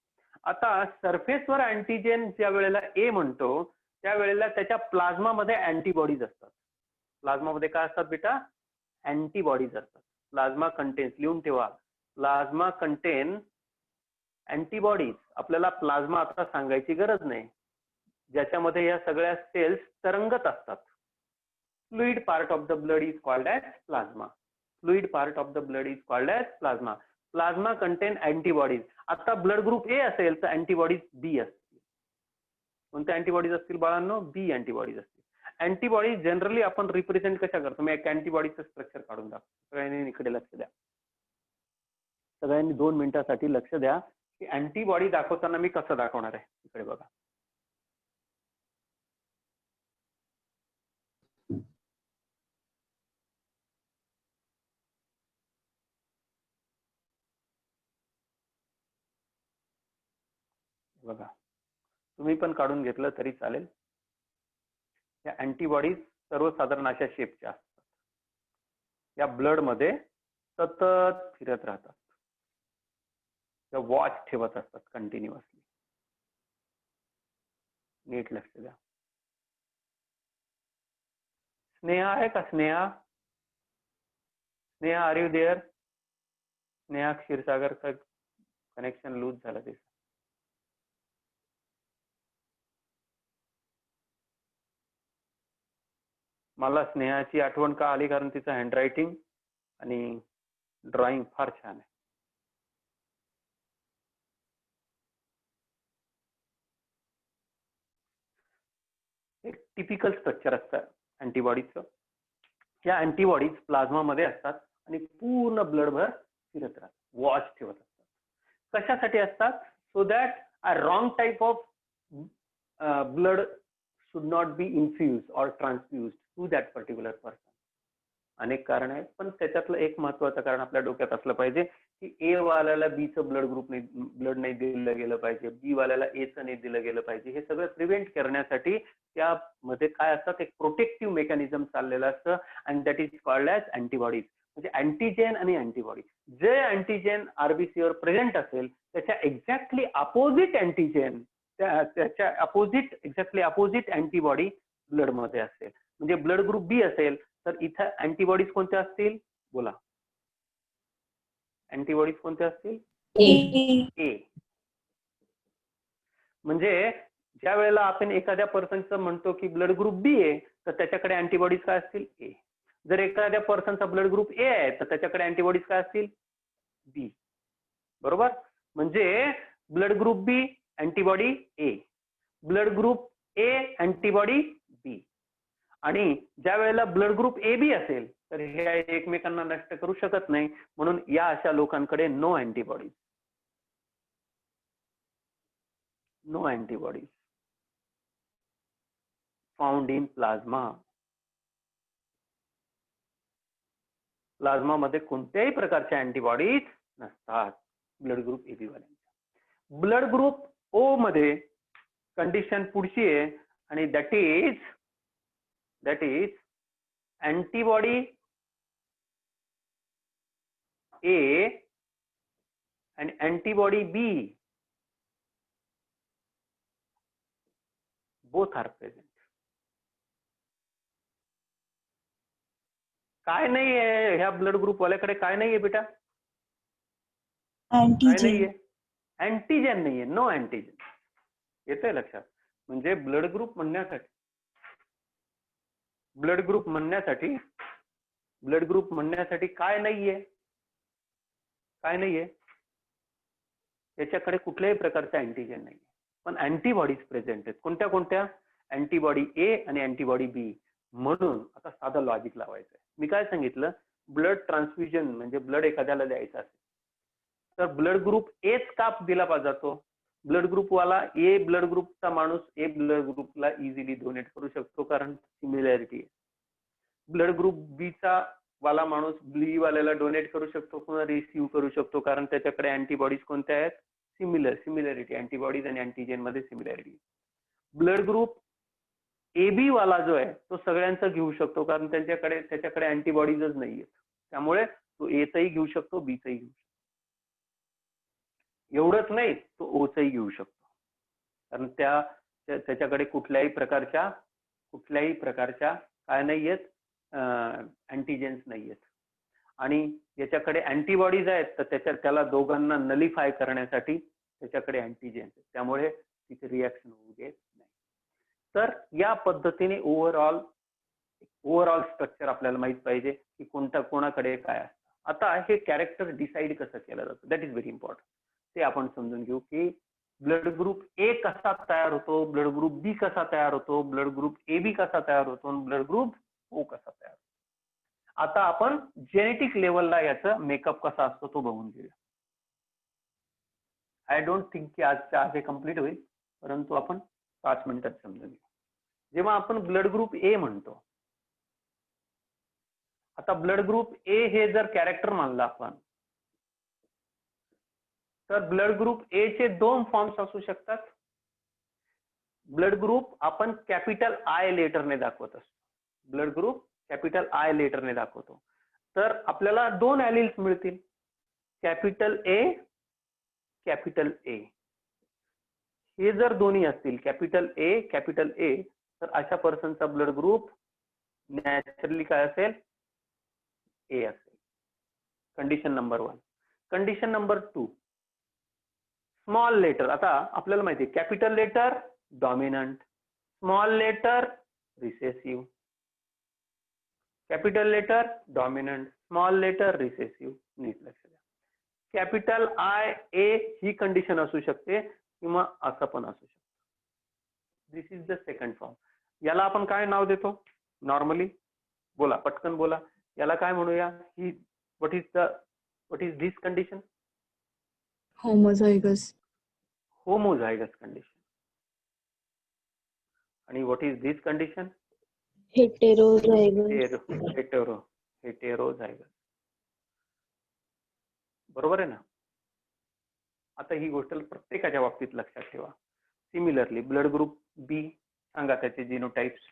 आता सरफेसवर अँटीजेन ज्या वेळेला ए म्हणतो त्यावेळेला त्याच्या प्लाझ्मामध्ये अँटीबॉडीज असतात. प्लाझ्मामध्ये काय असतात बेटा, अँटीबॉडीज असतात. प्लाझ्मा कंटेन्स, लिहून ठेवा, प्लाझ्मा कंटेन अँटीबॉडीज. आपल्याला प्लाझ्मा आता सांगायची गरज नाही, ज्याच्यामध्ये या सगळ्या सेल्स तरंगत असतात. Fluid part of the blood is called as plasma. Fluid part of the blood is called as plasma. Plasma content antibodies. आता ब्लड ग्रुप ए असेल तर अँटीबॉडीज बी असतील. कोणत्या अँटीबॉडीज असतील बाळांनो, बी अँटीबॉडीज असतील. अँटीबॉडीज जनरली आपण रिप्रेझेंट कशा करतो, मी एक अँटीबॉडीचं स्ट्रक्चर काढून दाखवतो. सगळ्यांनी इकडे लक्ष द्या, सगळ्यांनी 2 मिनिटासाठी लक्ष द्या की अँटीबॉडी दाखवताना मी कसं दाखवणार आहे. इकडे बघा, बघा, तुम्ही पण काढून घेतलं तरी चालेल. या अँटीबॉडीज सर्वसाधारण अशा शेपच्या असतात. या ब्लड मध्ये सतत फिरत राहतात, त्या वॉच ठेवत असतात कंटिन्युअसली. नीट लक्ष द्या. स्नेहा आहे का, Sneha, Sneha are you there? Sneha Kshirsagar का कनेक्शन लूज झालं ते. मला स्नेहाची आठवण का आली, कारण तिचं हँडरायटिंग आणि ड्रॉइंग फार छान आहे. एक टिपिकल स्ट्रक्चर असतं अँटीबॉडीजचं. या अँटीबॉडीज प्लाझ्मामध्ये असतात आणि पूर्ण ब्लडभर फिरत राहतात, वॉच ठेवत असतात. कशासाठी असतात? So that a wrong type of blood should not be infuse और ट्रान्सफ्युज टू दॅट पर्टिक्युलर पर्सन. अनेक कारण आहेत, पण त्याच्यातलं एक महत्वाचं कारण आपल्या डोक्यात असलं पाहिजे की ए वाल्याला बी चं ब्लड नाही दिलं गेलं पाहिजे, बी वाल्याला ए चं नाही दिलं गेलं पाहिजे. हे सगळं प्रिव्हेंट करण्यासाठी त्यामध्ये काय असतात, एक प्रोटेक्टिव्ह मेकॅनिझम चाललेलं असतं and that is called as antibodies. म्हणजे अँटीजेन आणि अँटीबॉडी. जे अँटीजेन आरबीसीवर प्रेझेंट असेल त्याच्या एक्झॅक्टली अपोजिट अँटीजेन, त्याच्या एक्झॅक्टली अपोजिट अँटीबॉडी ब्लड मध्ये असेल. म्हणजे ब्लड ग्रुप बी असेल तर इथं अँटीबॉडीज कोणत्या असतील, बोला, अँटीबॉडीज कोणत्या असतील, ए. म्हणजे ज्या वेळेला आपण एखाद्या पर्सनचं म्हणतो की ब्लड ग्रुप बी आहे तर त्याच्याकडे अँटीबॉडीज काय असतील, ए. जर एखाद्या पर्सनचा ब्लड ग्रुप ए आहे तर त्याच्याकडे अँटीबॉडीज काय असतील, बी. बरोबर? म्हणजे blood group B antibody A, blood group A antibody B. आणि ज्या वेळेला ब्लड ग्रुप ए बी असेल तर हे एकमेकांना नष्ट करू शकत नाही, म्हणून या अशा लोकांकडे no antibodies. No antibodies found in plasma. Plasma मध्ये कोणत्याही प्रकारच्या अँटीबॉडीज नसतात ब्लड ग्रुप ए बी वाल्यांच्या. ब्लड ग्रुप ओ मध्ये कंडिशन पुढची आहे आणि that is antibody A and antibody B, both are present. काय नाहीये ह्या ब्लड ग्रुप वाल्याकडे, काय नाहीये बेटा, काय नाहीये, अँटीजेन नाहीये, नो अँटीजेन. येतंय लक्षात? म्हणजे ब्लड ग्रुप म्हणण्यासाठी काय नाहीये, काय नाहीये, याच्याकडे कुठल्याही प्रकारचा अँटीजेन नाहीये, पण अँटीबॉडीज प्रेझेंट आहेत. कोणत्या कोणत्या? अँटीबॉडी ए आणि अँटीबॉडी बी. म्हणून आता साधं लॉजिक लावायचंय. मी काय सांगितलं, ब्लड ट्रान्सफ्युजन म्हणजे ब्लड एखाद्याला द्यायचं असेल तर ब्लड ग्रुप एच का दिला जातो. ब्लड ग्रुप वाला ए ब्लड ग्रुपचा माणूस ए ब्लड ग्रुपला इझिली डोनेट करू शकतो कारण सिमिलॅरिटी आहे. ब्लड ग्रुप बी चा वाला माणूस बी वाल्याला डोनेट करू शकतो किंवा रिसिव्ह करू शकतो कारण त्याच्याकडे अँटीबॉडीज कोणत्या आहेत, सिमिलॅरिटी, अँटीबॉडीज आणि अँटीजेन मध्ये सिमिलॅरिटी. ब्लड ग्रुप AB वाला जो आहे तो सगळ्यांचा घेऊ शकतो, कारण त्याच्याकडे अँटीबॉडीजच नाहीये. त्यामुळे तो Aचाही घेऊ शकतो, Bचाही घेऊ शकतो. एवढंच नाही, तो Oचाही घेऊ शकतो, कारण त्याच्याकडे कुठल्याही प्रकारच्या काय नाहीयेत, अँटीजेन्स नाहीयेत. आणि याच्याकडे अँटीबॉडीज आहेत, तर त्याला दोघांना नलिफाय करण्यासाठी त्याच्याकडे अँटीजेन्स आहेत. त्यामुळे तिथे रिॲक्शन होऊ देत नाही. तर या पद्धतीने ओव्हरऑल स्ट्रक्चर आपल्याला माहित पाहिजे की कोणाकडे काय असतं. आता हे कॅरेक्टर डिसाईड कसं केलं जातं, दॅट इज व्हेरी इम्पॉर्टंट. ते आपण समजून घेऊ की ब्लड ग्रुप ए कसा तयार होतो, ब्लड ग्रुप बी कसा तयार होतो, ब्लड ग्रुप AB कसा तयार होतो आणि ब्लड ग्रुप O कसा तयार होतो. आता आपण जेनेटिक लेवलला याचा मेकअप कसा असतो तो बघून घेऊया. आय डोंट थिंक की आज हे कम्प्लीट होईल, परंतु आपण 5 मिनिटात समजून घेऊ. जेव्हा आपण ब्लड ग्रुप ए म्हणतो, आता ब्लड ग्रुप ए हे जर कॅरेक्टर मानलं आपण, तर ब्लड ग्रुप ए चे 2 फॉर्म्स असू शकतात. ब्लड ग्रुप आपण कॅपिटल आय लेटरने दाखवत असतो. ब्लड ग्रुप कॅपिटल आय लेटरने दाखवतो. तर आपल्याला 2 ॲलिल्स मिळतील, कॅपिटल ए, कॅपिटल ए. हे जर दोन्ही असतील, कॅपिटल ए, तर अशा पर्सनचा ब्लड ग्रुप नॅचरली काय असेल, ए असेल. Condition number 1. Condition number 2, small letter. आता आपल्याला माहिती आहे capital letter dominant, small letter recessive. Capital letter dominant, small letter recessive. नीट लक्ष द्या. कॅपिटल आय ए ही कंडिशन असू शकते किंवा असं पण असू शकतं. This is the second form. याला आपण काय नाव देतो नॉर्मली? बोला, पटकन बोला. याला काय म्हणूया? ही what is this condition? Homozygous condition. आणि what is this condition? Heterozygous. बरोबर आहे ना? आता ही गोष्ट प्रत्येकाच्या बाबतीत लक्षात ठेवा. सिमिलरली ब्लड ग्रुप बी, सांगा त्याचे genotypes.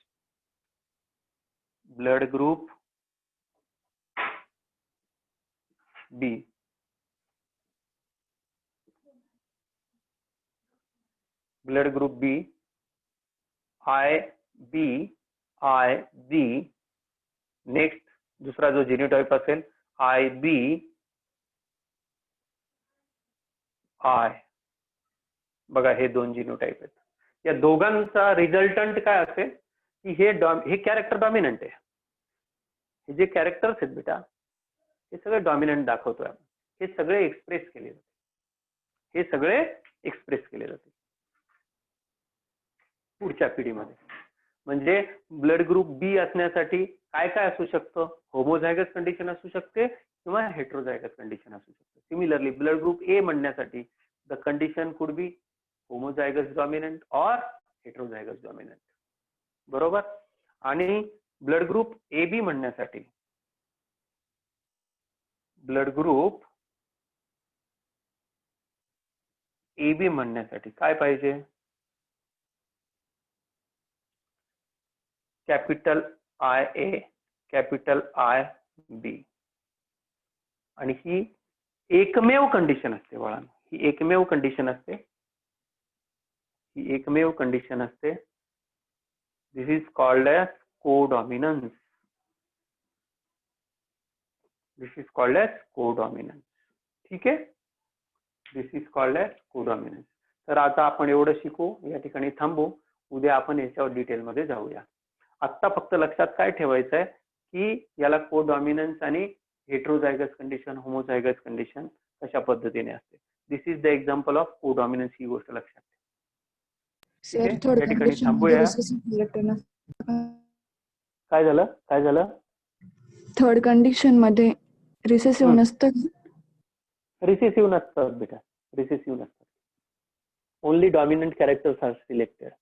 Blood group B, blood group B, I B. Next दुसरा जो जिनोटाइप असेल आय बी आय. बघा, हे 2 जिनोटाइप आहेत. या दोघांचा रिझल्टंट काय असेल की हे कॅरेक्टर डॉमिनंट आहे. हे जे कॅरेक्टर्स आहेत बेटा, हे सगळे डॉमिनंट दाखवतोय आपण. हे सगळे एक्सप्रेस केले जाते पुढच्या पिढीमध्ये. म्हणजे ब्लड ग्रुप बी असण्यासाठी काय काय असू शकतं? होमोझायगस कंडिशन असू शकते किंवा हेटेरोझायगस कंडिशन असू शकते. सिमिलरली ब्लड ग्रुप ए म्हणण्यासाठी the condition could be homozygous dominant or heterozygous dominant. बरोबर? आणि ब्लड ग्रुप ए बी म्हणण्यासाठी काय पाहिजे? Capital I A, capital I B. आणि ही एकमेव कंडिशन असते बाळांनो. ही एकमेव कंडिशन असते. This is called as कोडॉमिनन्स. ठीक आहे? दिस इज कॉल्ड ॲज कोडॉमिनन्स. तर आता आपण एवढं शिकू, या ठिकाणी थांबू. उद्या आपण याच्यावर डिटेलमध्ये जाऊया. आत्ता फक्त लक्षात काय ठेवायचं आहे की याला कोडॉमिनन्स आणि हेटेरोझायगस कंडिशन, होमोझायगस कंडिशन कशा पद्धतीने असते. This is the example of codominance. ही गोष्ट लक्षात ठेवा. या ठिकाणी थांबूया. काय झालं? थर्ड कंडिशन मध्ये रिसेसिव्ह नसतं. रिसेसिव्ह नसतात बेटा, रिसेसिव्ह नसतात. Only dominant characters are selected.